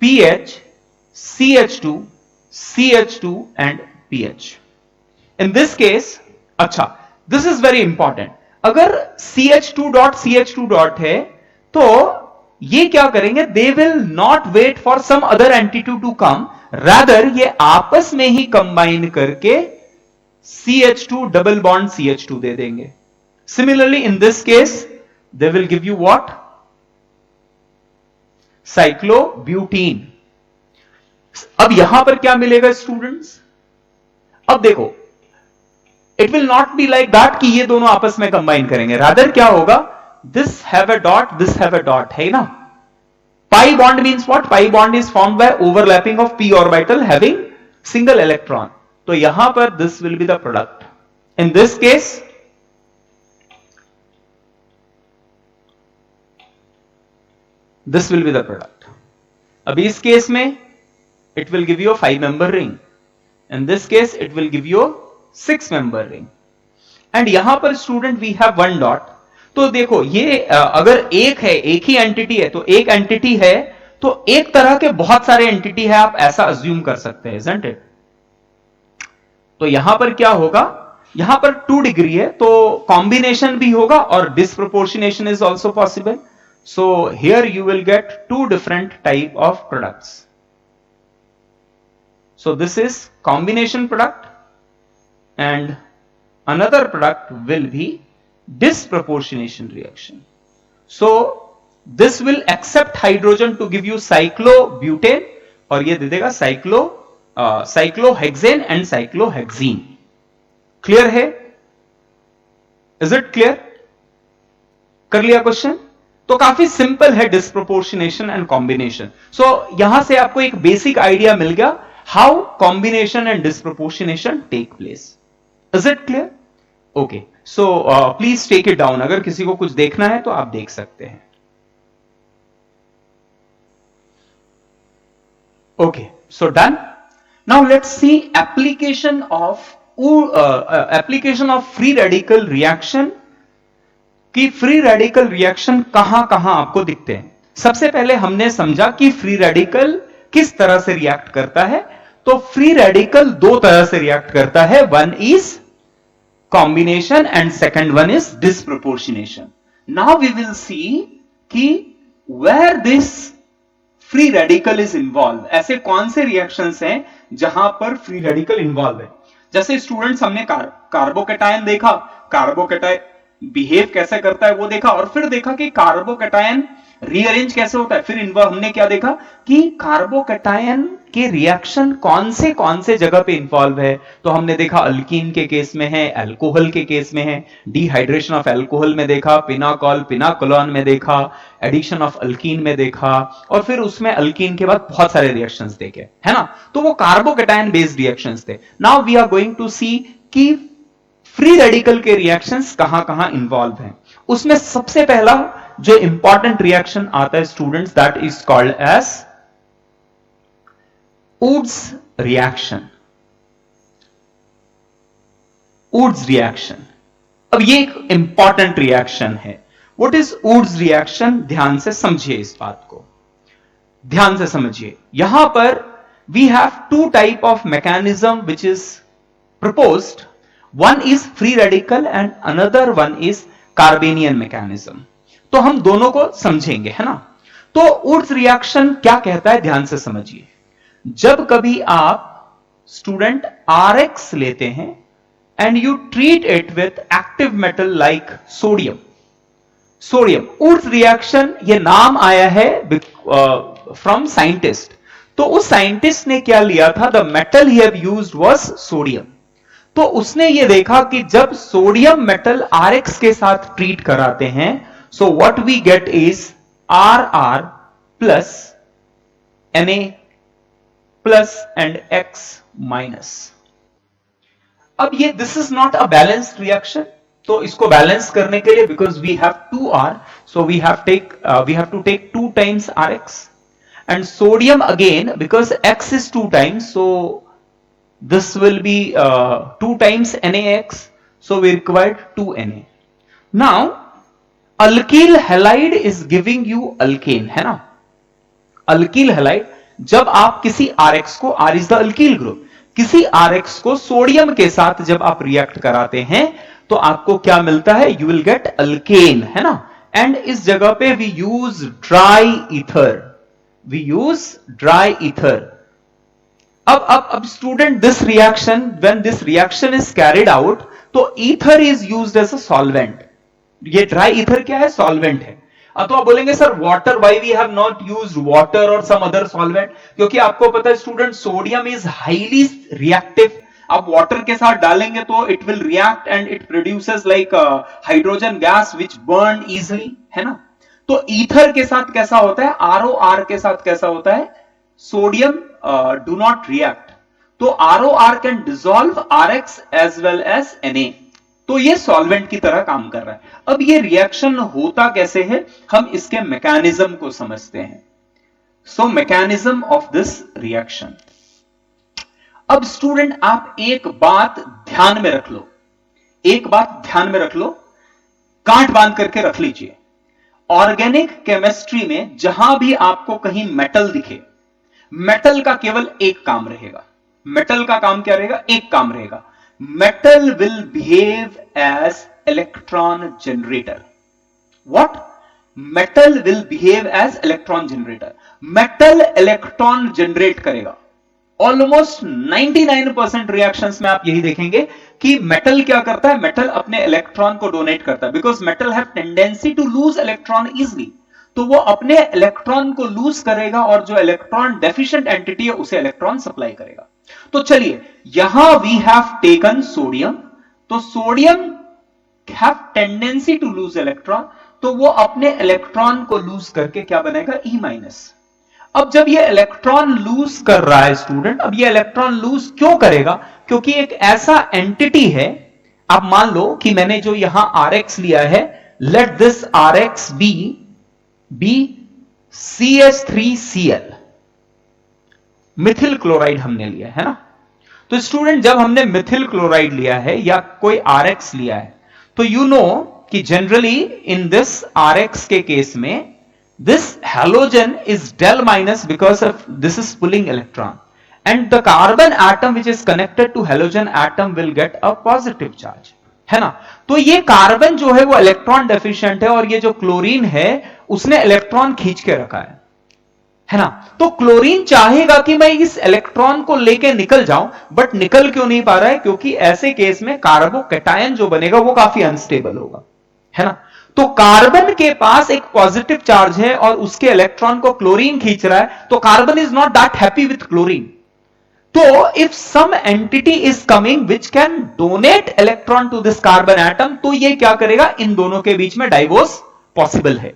PH CH2 CH2 and PH। In this case, अच्छा दिस इज वेरी इंपॉर्टेंट, अगर CH2 डॉट है तो ये क्या करेंगे? They will not wait for some other entity to come, rather ये आपस में ही कंबाइन करके CH2 डबल बॉन्ड CH2 दे देंगे। Similarly in this case they will give you what? Cyclobutene. अब यहां पर क्या मिलेगा स्टूडेंट्स? अब देखो, it will not be like that कि ये दोनों आपस में कंबाइन करेंगे, रादर क्या होगा? This have a dot, this have a dot, है ना? Pi bond means what? Pi bond is formed by overlapping of p orbital having single electron. तो यहां पर this will be the product. In this case, this will be the product. अभी इस case में it will give you a 5-member ring. In this case, it will give you a 6-member ring. And यहां पर student we have 1 dot. तो देखो ये अगर एक है, एक ही एंटिटी है, तो एक एंटिटी है तो एक तरह के बहुत सारे एंटिटी है, आप ऐसा अज्यूम कर सकते हैं, isn't it? तो यहां पर क्या होगा? यहां पर 2 डिग्री है तो कॉम्बिनेशन भी होगा और disproportionation is also possible. So here you will gate 2 different type of products. So this is combination product and another product will B disproportionation reaction. So this will accept hydrogen to give you cyclobutane, और ये दे देगा cyclo cyclohexane and cyclohexene. Clear है? Is it clear? कर लिया question? तो काफी simple है डिस्प्रोपोर्शनेशन एंड कॉम्बिनेशन। सो यहां से आपको एक बेसिक आइडिया मिल गया how combination and disproportionation take place. Is it clear? Okay, so please take it down. अगर किसी को कुछ देखना है तो आप देख सकते हैं। Okay, so done. Now let's see application of free radical reaction कि फ्री रेडिकल रिएक्शन कहां कहां आपको दिखते हैं। सबसे पहले हमने समझा कि फ्री रेडिकल किस तरह से रिएक्ट करता है। तो फ्री रेडिकल दो तरह से रिएक्ट करता है, one is combination and second one is disproportionation. Now we will see कि where this free radical is involve, ऐसे कौन से रिएक्शंस हैं जहां पर फ्री रेडिकल इन्वॉल्व है। जैसे स्टूडेंट्स हमने कार्बोकैटायन देखा, कार्बोकैटायन बिहेव कैसे करता है वो देखा, और फिर देखा कि कार्बोकैटायन रीअरेंज कैसे होता है। फिर हमने क्या देखा कि कार्बोकैटायन के रिएक्शन कौन से जगह पे इंवॉल्व है। तो हमने देखा अल्कीन के केस में है, अल्कोहल के केस में है, डिहाइड्रेशन ऑफ अल्कोहल में देखा, पिनाकोलोन में देखा, एडिशन ऑफ अल्कीन में देखा, और फिर उसमें अल्कीन के बाद बहुत सारे रिएक्शंस देखे, है ना। तो वो कार्बोकैटायन बेस्ड रिएक्शंस थे। Now we are going to see कि फ्री रेडिकल के रिएक्शंस कहां कहां इंवॉल्व हैं। उसमें सबसे पहला जो इंपॉर्टेंट रिएक्शन आता है students, that is called as Wurtz reaction. Wurtz reaction, अब ये एक इंपॉर्टेंट रिएक्शन है। What is Wurtz reaction? ध्यान से समझिए, इस बात को ध्यान से समझिए। यहां पर we have two type of mechanism which is proposed. One is free radical and another one is Carbanian mechanism. तो हम दोनों को समझेंगे, है ना। तो वुड्स रिएक्शन क्या कहता है, ध्यान से समझिए। जब कभी आप स्टूडेंट RX लेते हैं and you treat it with active metal like sodium, Wurtz reaction, ये नाम आया है फ्रॉम साइंटिस्ट। तो उस साइंटिस्ट ने क्या लिया था, the metal he have used was sodium. तो उसने ये देखा कि जब सोडियम मेटल RX के साथ ट्रीट कराते हैं, so what we get is RR plus Na plus and X minus. अब ये this is not a balanced reaction. तो इसको बैलेंस करने के लिए, because we have 2R, so we have to take 2 times RX and sodium again, because X is 2 times, so this will be 2 times NaX, so we required 2 Na. Now alkyl halide is giving you alkane, है ना। alkyl halide, जब आप किसी RX को, R is the alkyl group, किसी RX को sodium के साथ जब आप रिएक्ट कराते हैं तो आपको क्या मिलता है, you will get alkane, है ना। एंड इस जगह पे we use dry ether। अब student, this reaction, when this reaction is carried out, तो ether is used as a solvent. ये ड्राई ईथर क्या है, सॉल्वेंट है। तो आप बोलेंगे sir water, why we have not used water और सम अदर सॉल्वेंट? क्योंकि आपको पता है student, sodium is highly reactive. आप वाटर के साथ डालेंगे तो it will react and it produces like hydrogen gas which burn easily, है ना। तो ईथर के साथ कैसा होता है, ROR के साथ कैसा होता है, सोडियम do not react, तो ROR can dissolve RX as well as Na, तो ये सॉल्वेंट की तरह काम कर रहा है। अब ये रिएक्शन होता कैसे है, हम इसके मैकेनिज्म को समझते हैं। सो मैकेनिज्म ऑफ दिस रिएक्शन। अब स्टूडेंट आप एक बात ध्यान में रख लो, गांठ बांध करके रख लीजिए। ऑर्गेनिक केमिस्ट्री में जहां भी आपको कहीं मेटल दिखे, मेटल का केवल एक काम रहेगा। मेटल का काम क्या रहेगा, एक काम रहेगा, metal will behave as electron generator. What? Metal will behave as electron generator. Metal electron generate करेगा। ऑलमोस्ट 99% रिएक्शंस में आप यही देखेंगे कि मेटल क्या करता है, मेटल अपने इलेक्ट्रॉन को डोनेट करता है, because metal have tendency to lose electron easily. तो वो अपने इलेक्ट्रॉन को लूज करेगा और जो इलेक्ट्रॉन डेफिशिएंट एंटिटी है उसे इलेक्ट्रॉन सप्लाई करेगा। तो चलिए यहां we have taken sodium, so sodium have tendency to lose electron, तो वो अपने इलेक्ट्रॉन को लूज करके क्या बनेगा, E माइनस। अब जब ये इलेक्ट्रॉन लूज कर रहा है स्टूडेंट, अब ये इलेक्ट्रॉन लूज क्यों करेगा, क्योंकि एक ऐसा एंटिटी है, आप मान लो कि मैंने जो यहां Rx लिया है, let this Rx be CH3Cl, methyl chloride हमने लिया है ना। तो स्टूडेंट जब हमने मिथिल क्लोराइड लिया है या कोई Rx लिया है, तो यू नो कि जनरली इन दिस Rx के केस में this halogen is del minus because of this is pulling electron, and the carbon atom which is connected to halogen atom will get a positive charge, है ना। तो ये carbon जो है वो electron deficient है, और ये जो क्लोरीन है उसने इलेक्ट्रॉन खींच के रखा है ना। तो क्लोरीन चाहेगा कि मैं इस इलेक्ट्रॉन को लेके निकल जाऊं, बट निकल क्यों नहीं पा रहा है, क्योंकि ऐसे केस में कार्बोकैटायन जो बनेगा वो काफी अनस्टेबल होगा, है ना। तो कार्बन के पास एक पॉजिटिव चार्ज है और उसके इलेक्ट्रॉन को क्लोरीन खींच रहा है, तो carbon is not that happy with chlorine. तो if some entity is coming which can donate electron to this carbon atom, तो ये क्या करेगा, इन दोनों के बीच में डाइवोर्स पॉसिबल है,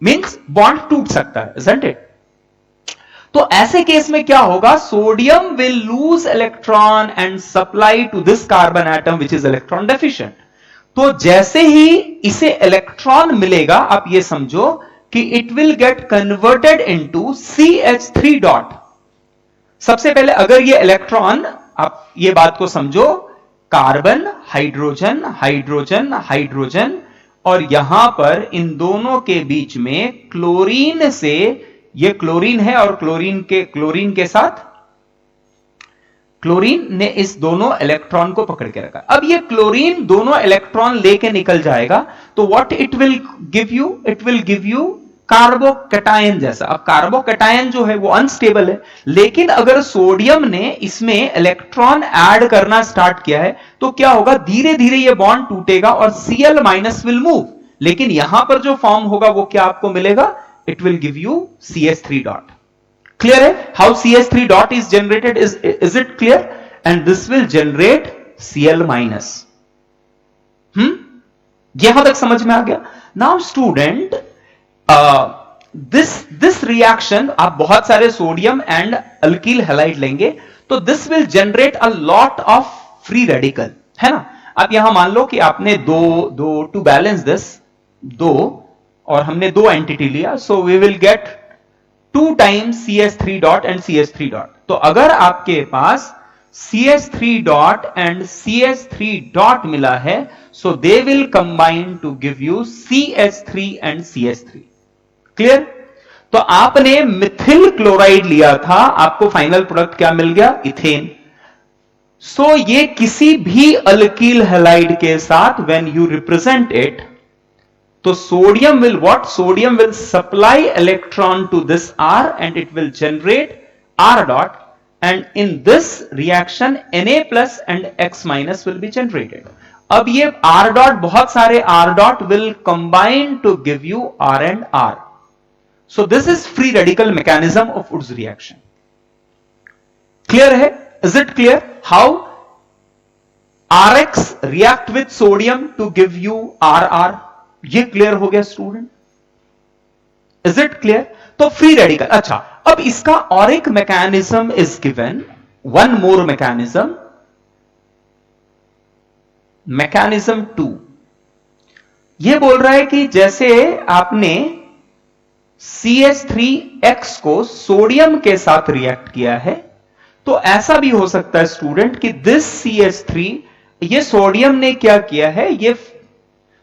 मींस बॉन्ड टूट सकता है, isn't it? तो ऐसे केस में क्या होगा, sodium will lose electron and supply to this carbon atom which is electron deficient. तो जैसे ही इसे इलेक्ट्रॉन मिलेगा, आप ये समझो कि it will get converted into CH3 dot. सबसे पहले अगर ये इलेक्ट्रॉन, आप ये बात को समझो, कार्बन हाइड्रोजन हाइड्रोजन हाइड्रोजन, और यहां पर इन दोनों के बीच में क्लोरीन से, ये क्लोरीन है और क्लोरीन के साथ क्लोरीन ने इस दोनों इलेक्ट्रॉन को पकड़ के रखा। अब ये क्लोरीन दोनों इलेक्ट्रॉन लेके निकल जाएगा, तो what it will give you, it will give you carbocation जैसा। अब कार्बोकैटायन जो है वो अनस्टेबल है, लेकिन अगर सोडियम ने इसमें इलेक्ट्रॉन ऐड करना स्टार्ट किया है, तो क्या होगा, धीरे धीरे ये बॉन्ड टूटेगा और Cl माइनस विल मूव, लेकिन यहां पर जो फॉर्म होगा वो क्या आपको मिलेगा, it will give you CH3 dot. Clear है, how CH3 dot is generated, is it clear? And this will generate Cl minus. यहां तक समझ में आ गया। Now student, this reaction, आप बहुत सारे सोडियम एंड अल्किल हैलाइड लेंगे, तो this will generate a lot of free radical, है ना। आप यहां मान लो कि आपने दो to balance this, दो, और हमने दो एंटिटी लिया, so we will get 2 times CH3 dot and CH3 dot। तो अगर आपके पास CH3 dot and CH3 dot मिला है, so they will combine to give you CH3 and CH3। Clear? तो आपने मिथिल क्लोराइड लिया था, आपको फाइनल प्रोडक्ट क्या मिल गया, इथेन। सो ये किसी भी अल्किल हैलाइड के साथ when you represent it, तो sodium will what? Sodium will supply electron to this R and it will generate R dot, and in this reaction Na plus and X minus will be generated। अब ये R dot, बहुत सारे R dot will combine to give you R and R। So this is free radical mechanism of Wurtz reaction। Clear है? Is it clear how Rx react with sodium to give you RR? ये clear हो गया student, is it clear? तो free radical. अच्छा, अब इसका और एक mechanism is given, one more mechanism, mechanism 2। ये बोल रहा है कि जैसे आपने CH3X को सोडियम के साथ रिएक्ट किया है, तो ऐसा भी हो सकता है स्टूडेंट कि दिस CH3, ये सोडियम ने क्या किया है, ये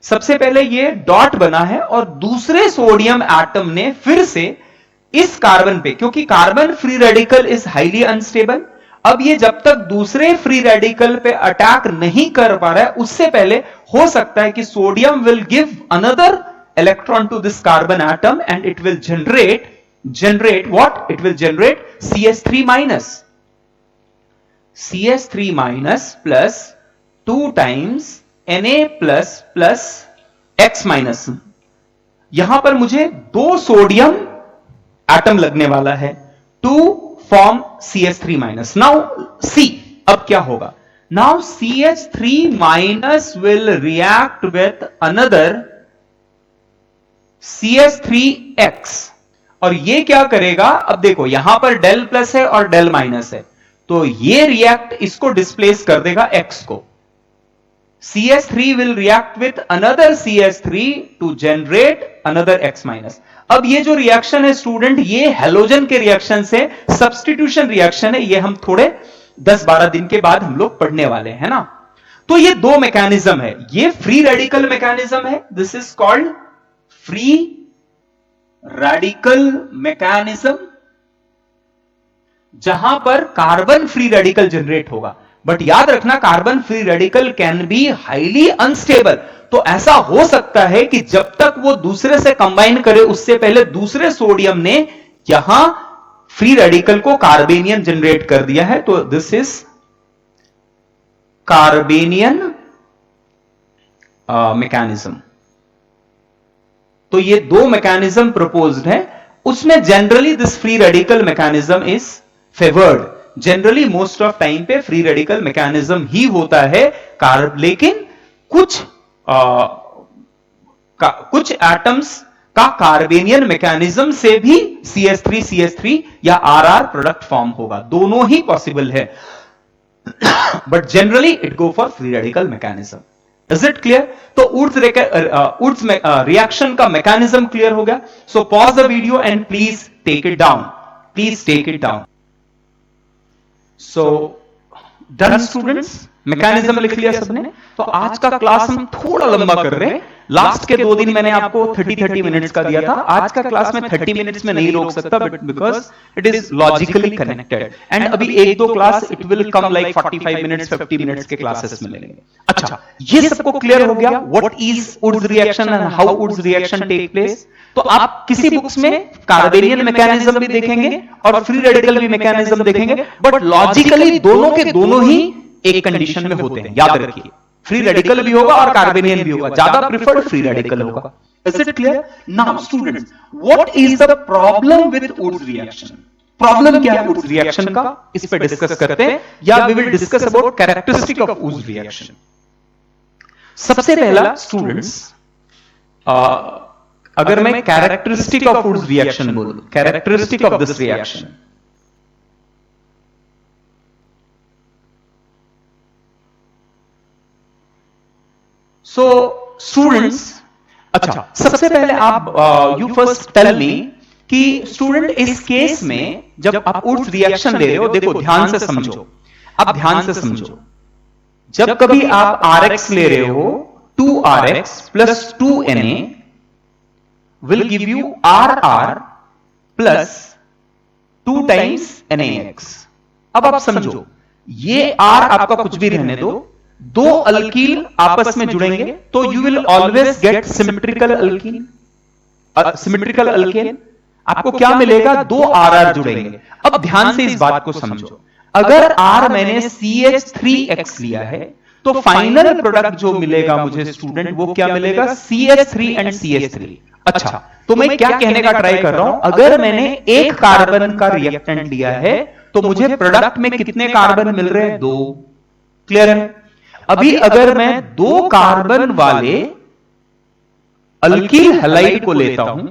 सबसे पहले ये डॉट बना है और दूसरे सोडियम एटम ने फिर से इस कार्बन पे, क्योंकि carbon free radical is highly unstable, अब ये जब तक दूसरे फ्री रेडिकल पे अटैक नहीं कर पा रहा है, उससे पहले हो सकता है कि sodium will give another electron to this carbon atom and it will generate what? It will generate CH3 minus, CH3 minus plus 2 times Na plus plus X minus. यहां पर मुझे 2 सोडियम एटम लगने वाला है, 2 form CH3 minus. Now C, अब क्या होगा? Now CH3 minus will react with another CH3X, और ये क्या करेगा? अब देखो यहां पर डेल प्लस है और डेल माइनस है, तो ये रिएक्ट इसको डिस्प्लेस कर देगा X को. CH3 will react with another CH3 to generate another X minus. अब ये जो रिएक्शन है स्टूडेंट, ये हैलोजन के रिएक्शन से सब्स्टिट्यूशन रिएक्शन है. ये हम थोड़े 10-12 दिन के बाद हम लोग पढ़ने वाले हैं ना. तो ये दो मैकेनिज्म है. ये फ्री रेडिकल मैकेनिज्म है. This is called free radical mechanism, जहां पर कार्बन फ्री रेडिकल जनरेट होगा. बट याद रखना, carbon free radical can be highly unstable. तो ऐसा हो सकता है कि जब तक वो दूसरे से कंबाइन करे उससे पहले दूसरे सोडियम ने यहां फ्री रेडिकल को कार्बेनियन जनरेट कर दिया है. तो दिस इज कार्बेनियन मैकेनिज्म. तो ये दो मैकेनिज्म प्रपोज्ड है. उसमें generally this free radical mechanism is favoured. Generally most of time पे फ्री रेडिकल मैकेनिज्म ही होता है. लेकिन कुछ एटम्स का कार्बेनियन मैकेनिज्म से भी CH3 या RR प्रोडक्ट फॉर्म होगा. दोनों ही पॉसिबल है, but generally it go for free radical mechanism. Is it clear? तो उर्ज रिएक्शन का मैकेनिज्म क्लियर हो गया. So pause the video and please take it down. Please take it down. So done students, mechanism लिख लिया सबने. तो आज का क्लास हम थोड़ा लंबा कर रहे हैं. लास्ट के 2 दिन मैंने आपको 30 मिनट्स का दिया था. आज का क्लास में 30 मिनट्स में नहीं रोक सकता, because it is logically connected. And अभी 1-2 class it will come like 45 minutes 50 minutes के क्लासेस मिलेंगे. अच्छा, ये सबको क्लियर हो गया what is Wurtz reaction and how Wurtz reaction take place. तो आप किसी बुक्स में कार्बेनियन मैकेनिज्म भी देखेंगे और फ्री रेडिकल भी मैकेनिज्म देखेंगे, बट लॉजिकली दोनों के दोनों ही एक कंडीशन में होते हैं. याद रखिए, फ्री रेडिकल भी होगा और कार्बेनियन भी होगा. ज्यादा प्रिफर्ड फ्री रेडिकल होगा. Is it clear? Now students, what is the problem with Urja reaction? Problem क्या है उर्ज रिएक्शन का, इस पे डिस्कस करते हैं, या we will discuss about characteristic of Wurtz reaction. सबसे पहला स्टूडेंट्स, अगर मैं कैरेक्टरिस्टिक ऑफ उर्ज रिएक्शन बोलूं, characteristic of this reaction, so students, अच्छा सबसे पहले आप यू फर्स्ट टेल मी कि स्टूडेंट इस केस में जब आप उर्ज रिएक्शन ले रहे हो, देखो ध्यान से समझो, आप ध्यान से समझो. जब कभी आप RX ले रहे हो, 2RX plus 2Na will give you RR plus 2 times NaX. अब आप समझो, ये R आपका कुछ भी रहने दो, दो अल्कील आपस में जुड़ेंगे तो you will always get symmetrical alkyne, symmetrical alkane. आपको क्या मिलेगा? 2 RR जुड़ेंगे. अब ध्यान से इस बात को समझो, अगर R मैंने CH3X लिया है तो फाइनल प्रोडक्ट जो मिलेगा मुझे स्टूडेंट, वो क्या मिलेगा? CH3 and CH3. अच्छा, तो मैं क्या कहने का ट्राई कर रहा हूं, अगर मैंने एक कार्बन का रिएक्टेंट लिया है तो मुझे प्रोडक्ट में कितने कार्बन मिल रहे हैं? 2. क्लियर है? अभी अगर मैं 2 कार्बन वाले अल्कील हैलाइड को लेता हूं,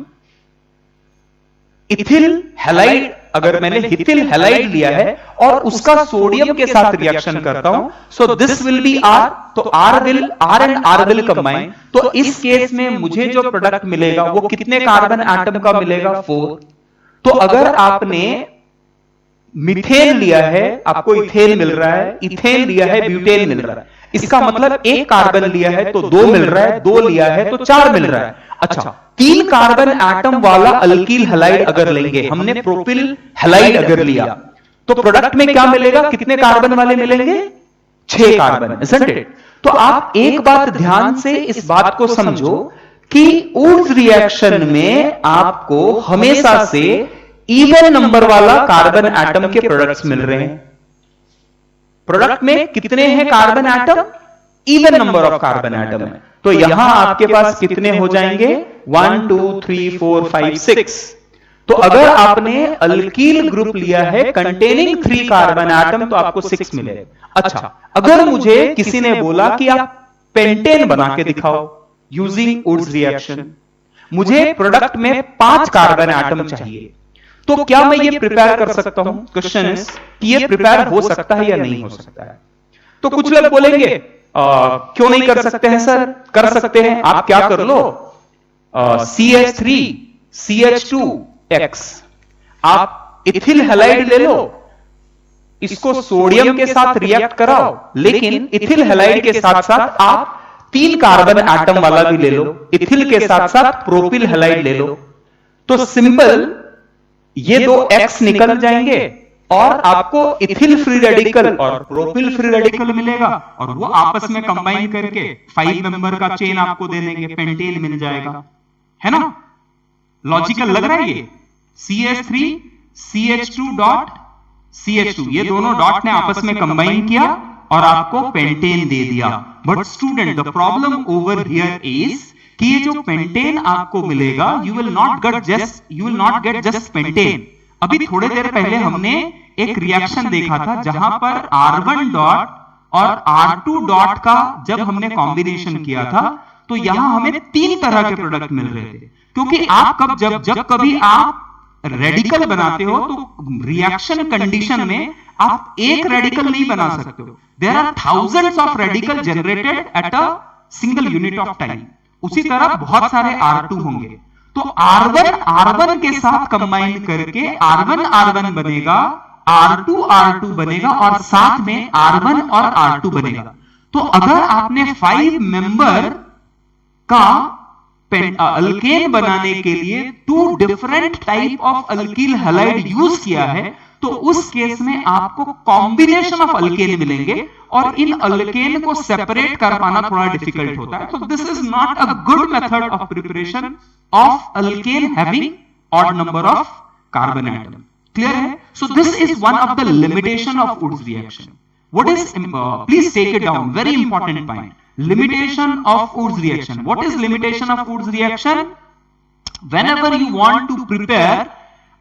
इथिल हैलाइड, अगर मैंने इथिल हैलाइड लिया है और उसका सोडियम के साथ रिएक्शन करता हूं, so this will B R. तो R and R will combine. तो इस केस में मुझे जो प्रोडक्ट मिलेगा वो कितने कार्बन एटम का मिलेगा? 4. तो अगर आपने मीथेन लिया है, आपको इथेन मिल रहा है, इथेन लिया है, ब्यूटेन मिल रहा है. इसका मतलब एक कार्बन लिया है तो 2 मिल रहा है, 2 लिया है तो 4 मिल रहा है. अच्छा, 3 कार्बन एटम वाला अल्कील हैलाइड अगर लेंगे, हमने प्रोपिल हैलाइड अगर लिया, तो प्रोडक्ट में क्या मिलेगा? कितने कार्बन वाले मिलेंगे? 6 कार्बन. Isn't it? तो आप एक बार ध्यान से इस बात को समझो कि उर्ज रिएक्शन में आपको हमेशा से इवन नंबर वाला कार्बन एटम के प्रोडक्ट्स मिल रहे हैं. प्रोडक्ट में कितने हैं carbon atom? Even number of carbon atom है. तो यहां आपके पास कितने हो जाएंगे? 1 2 3 4 5 6. तो अगर आपने अल्कील ग्रुप लिया है कंटेनिंग 3 कार्बन एटम तो आपको 6 मिलेगा। अच्छा, अगर मुझे किसी ने बोला कि आप पेंटेन बना के दिखाओ यूजिंग वुड्स रिएक्शन, मुझे प्रोडक्ट में 5 कार्बन एटम चाहिए, तो क्या मैं ये प्रिपेयर कर सकता हूं? क्वेश्चन इज कि ये प्रिपेयर हो सकता है या नहीं हो सकता है? तो कुछ लोग बोलेंगे क्यों नहीं कर सकते हैं सर? कर सकते हैं। आप क्या कर लो, CH3 CH2X, आप इथिल हैलाइड ले लो, इसको सोडियम के साथ रिएक्ट कराओ, लेकिन इथिल हैलाइड के साथ साथ आप 3 कार्बन एटम वाला भी ले लो, इथिल के साथ साथ प्रोपिल हैलाइड ले लो, तो सिंपल ये दो X निकल जाएंगे और आपको इथिल फ्री रेडिकल और प्रोपिल फ्री रेडिकल मिलेगा, और वो आपस में कंबाइन करके 5 मेंबर का चेन आपको दे देंगे, पेंटेन मिल जाएगा, है ना? लॉजिकल लग रहा है ये? CH3 CH2 डॉट CH2, ये दोनों डॉट ने आपस में कंबाइन किया और आपको पेंटेन दे दिया। But student, the problem over here is कि ये जो पेंटेन आपको मिलेगा, you will not get just pentane. अभी थोड़ी देर पहले हमने एक रिएक्शन देखा था जहां पर R1 डॉट और R2 डॉट का जब हमने कॉम्बिनेशन किया था, तो यहां हमें 3 तरह के प्रोडक्ट मिल रहे थे, क्योंकि आप जब कभी आप रेडिकल बनाते हो तो रिएक्शन कंडीशन में आप एक रेडिकल नहीं बना सकते हो। There are thousands of radical generated at a single unit of time. उसी तरह बहुत सारे R2 होंगे, तो R1 के साथ कंबाइन करके R1 बनेगा, R2 बनेगा और साथ में R1 और R2 बनेगा। तो अगर आपने 5 मेंबर का अल्केन बनाने के लिए 2 different type of alkyl halide use किया है, तो उस केस में आपको कॉम्बिनेशन ऑफ अल्केन मिलेंगे और इन अल्केन को सेपरेट कर पाना थोड़ा डिफिकल्ट होता है। तो this is not a good method of preparation of alkane having odd number of carbon atom. Clear है? So this is one of the limitation of Wurtz reaction. What is, please take it down, very important point, limitation of Wurtz reaction. What is limitation of Wurtz reaction? Whenever you want to prepare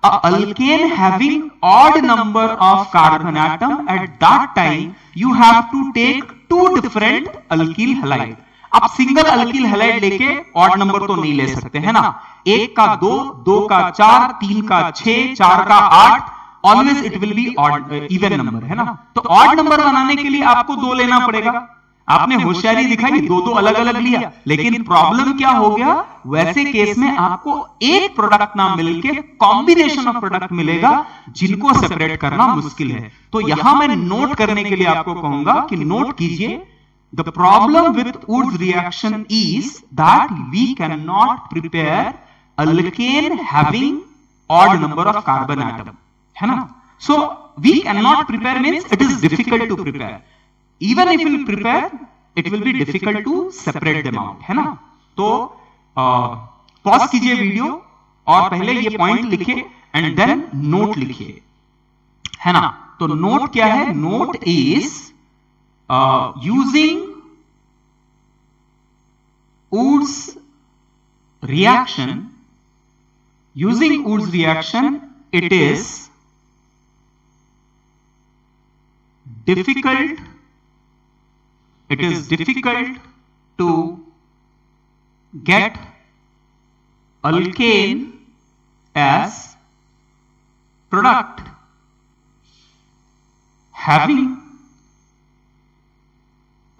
a alkane having odd number of carbon atom, at that time you have to take 2 different alkyl halide. आप single alkyl halide लेके odd number तो नहीं ले सकते, है ना? 1 का 2, 2 का 4, 3 का 6, 4 का 8, always it will be odd even number, है ना? तो ऑड नंबर बनाने के लिए आपको 2 लेना पड़ेगा। आपने होशियारी दिखाई, 2 अलग अलग लिया, लेकिन प्रॉब्लम क्या हो गया? वैसे केस में आपको एक प्रोडक्ट ना मिलके कॉम्बिनेशन ऑफ प्रोडक्ट मिलेगा, जिनको सेपरेट करना मुश्किल है। तो यहां मैं नोट करने के लिए आपको कहूंगा कि नोट कीजिए, the problem with Wurtz reaction is that we can not prepare alkane having odd number of carbon atom, है ना? So we can not prepare means it is difficult to prepare. Even if you prepare, it will be difficult to separate them out, है ना? तो pause कीजिए video और पहले ये point लिखिए एंड देन नोट लिखिए, है ना? तो नोट क्या है? Note is using Wurtz reaction, using Wurtz reaction it is difficult to get alkane as product having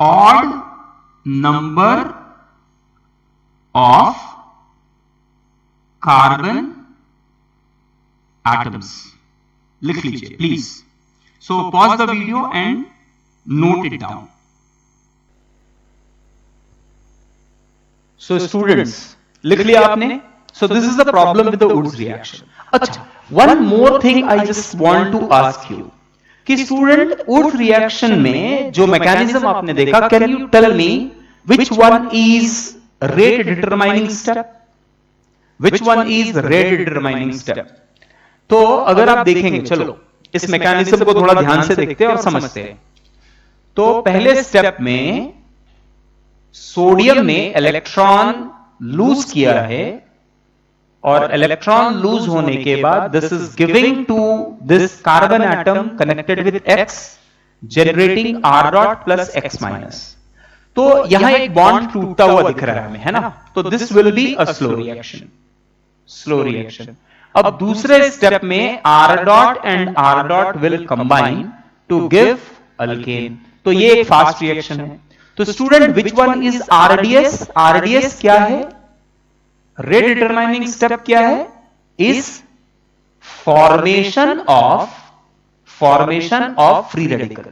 odd number of carbon atoms. लिख लीजिए please. So pause the video and note it down. So students, लिख लिया आपने? So this is the problem with the Wurtz reaction. अच्छा, one more thing I just want to ask you कि student Wurtz reaction में जो mechanism आपने देखा, can you tell me which one is rate determining step? Which one is rate determining step? तो अगर आप देखेंगे, चलो इस मैकेनिज्म को थोड़ा ध्यान से देखते हैं और समझते हैं। तो पहले स्टेप में सोडियम ने इलेक्ट्रॉन लूज किया है और इलेक्ट्रॉन लूज होने के बाद this is giving to this carbon atom connected with X generating R dot plus X minus. तो यहां एक बॉन्ड टूटता हुआ दिख रहा है हमें, है ना? तो this will be a slow reaction, slow reaction. अब दूसरे स्टेप में R dot and R dot will combine to give alkane. तो ये एक फास्ट रिएक्शन है। तो student which one is RDS? RDS क्या है? रेट डिटरमाइनिंग स्टेप क्या है? Is formation of free radical.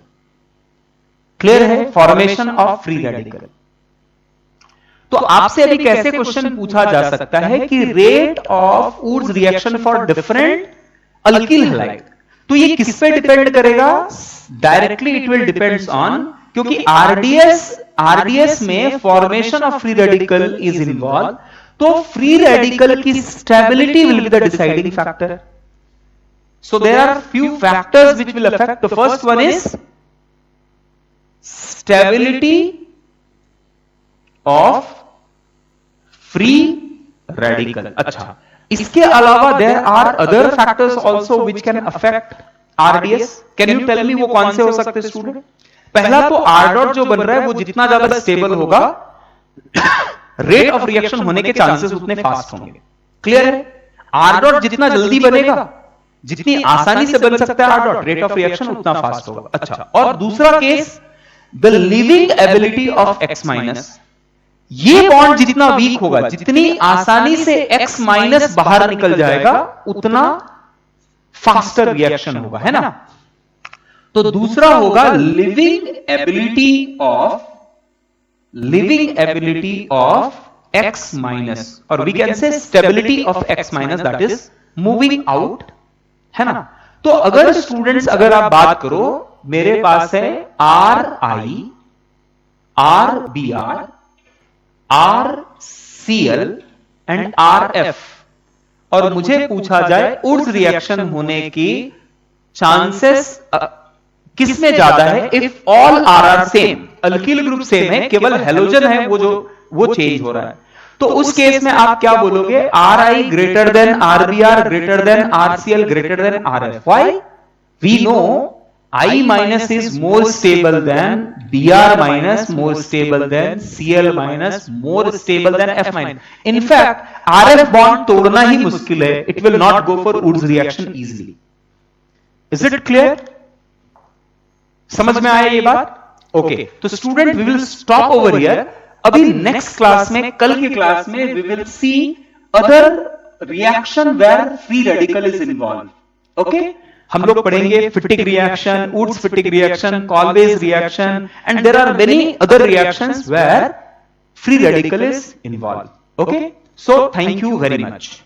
Clear है? Formation of free radical. तो आपसे अभी कैसे क्वेश्चन पूछा जा सकता है कि rate of Wurtz reaction for different alkyl halide, तो ये किस पे डिपेंड करेगा? Directly it will depends on, क्योंकि आरडीएस में formation of free radical is involve, तो फ्री रेडिकल की stability will be the deciding factor. So there are few factors which will affect. The first one is stability of free radical. अच्छा, इसके अलावा there are other factors also which can affect RDS. Can you tell मी वो कौन से हो सकते हैं student? पहला तो आर डॉट जो बन रहा है वो जितना ज्यादा स्टेबल होगा, रेट ऑफ रिएक्शन होने के चांसेस उतने फास्ट होंगे। क्लियर है? आर डॉट जितना जल्दी बनेगा, जितनी आसानी से बन सकता है R dot, rate of reaction उतना फास्ट होगा। अच्छा, और दूसरा case the living ability of X minus. ये बॉन्ड जितना वीक होगा, जितनी आसानी से X माइनस बाहर निकल जाएगा, उतना फास्टर रिएक्शन होगा, है ना? तो दूसरा होगा leaving ability of X minus, और we can say stability of X minus, that is moving out, है ना? तो अगर स्टूडेंट्स, अगर आप बात करो, मेरे पास है RI, RBr, RCl and RF, और मुझे पूछा जाए उड्स रिएक्शन होने की चांसेस किसमें ज्यादा है? If all are same, alkyl group same है, केवल हेलोजन है वो चेंज हो रहा है, तो उस केस में आप क्या बोलोगे? RI greater than RBr greater than RCl greater than RF। Why? We know I minus is more stable than Br minus, more stable than Cl minus, more stable than F minus. In fact, RF bond तोड़ना ही मुश्किल है. It will not go for Wurtz reaction easily. Is it clear? समझ में आया ये बात? Okay. तो student we will stop over here. अभी नेक्स्ट क्लास में, कल की क्लास में we will see other reaction where free radical is involved. Okay? हम लोग पढ़ेंगे Fittig reaction, Wurtz Fittig reaction, Kolbe's reaction, and there are many other reactions where free radical is involve. Okay, so thank you very much.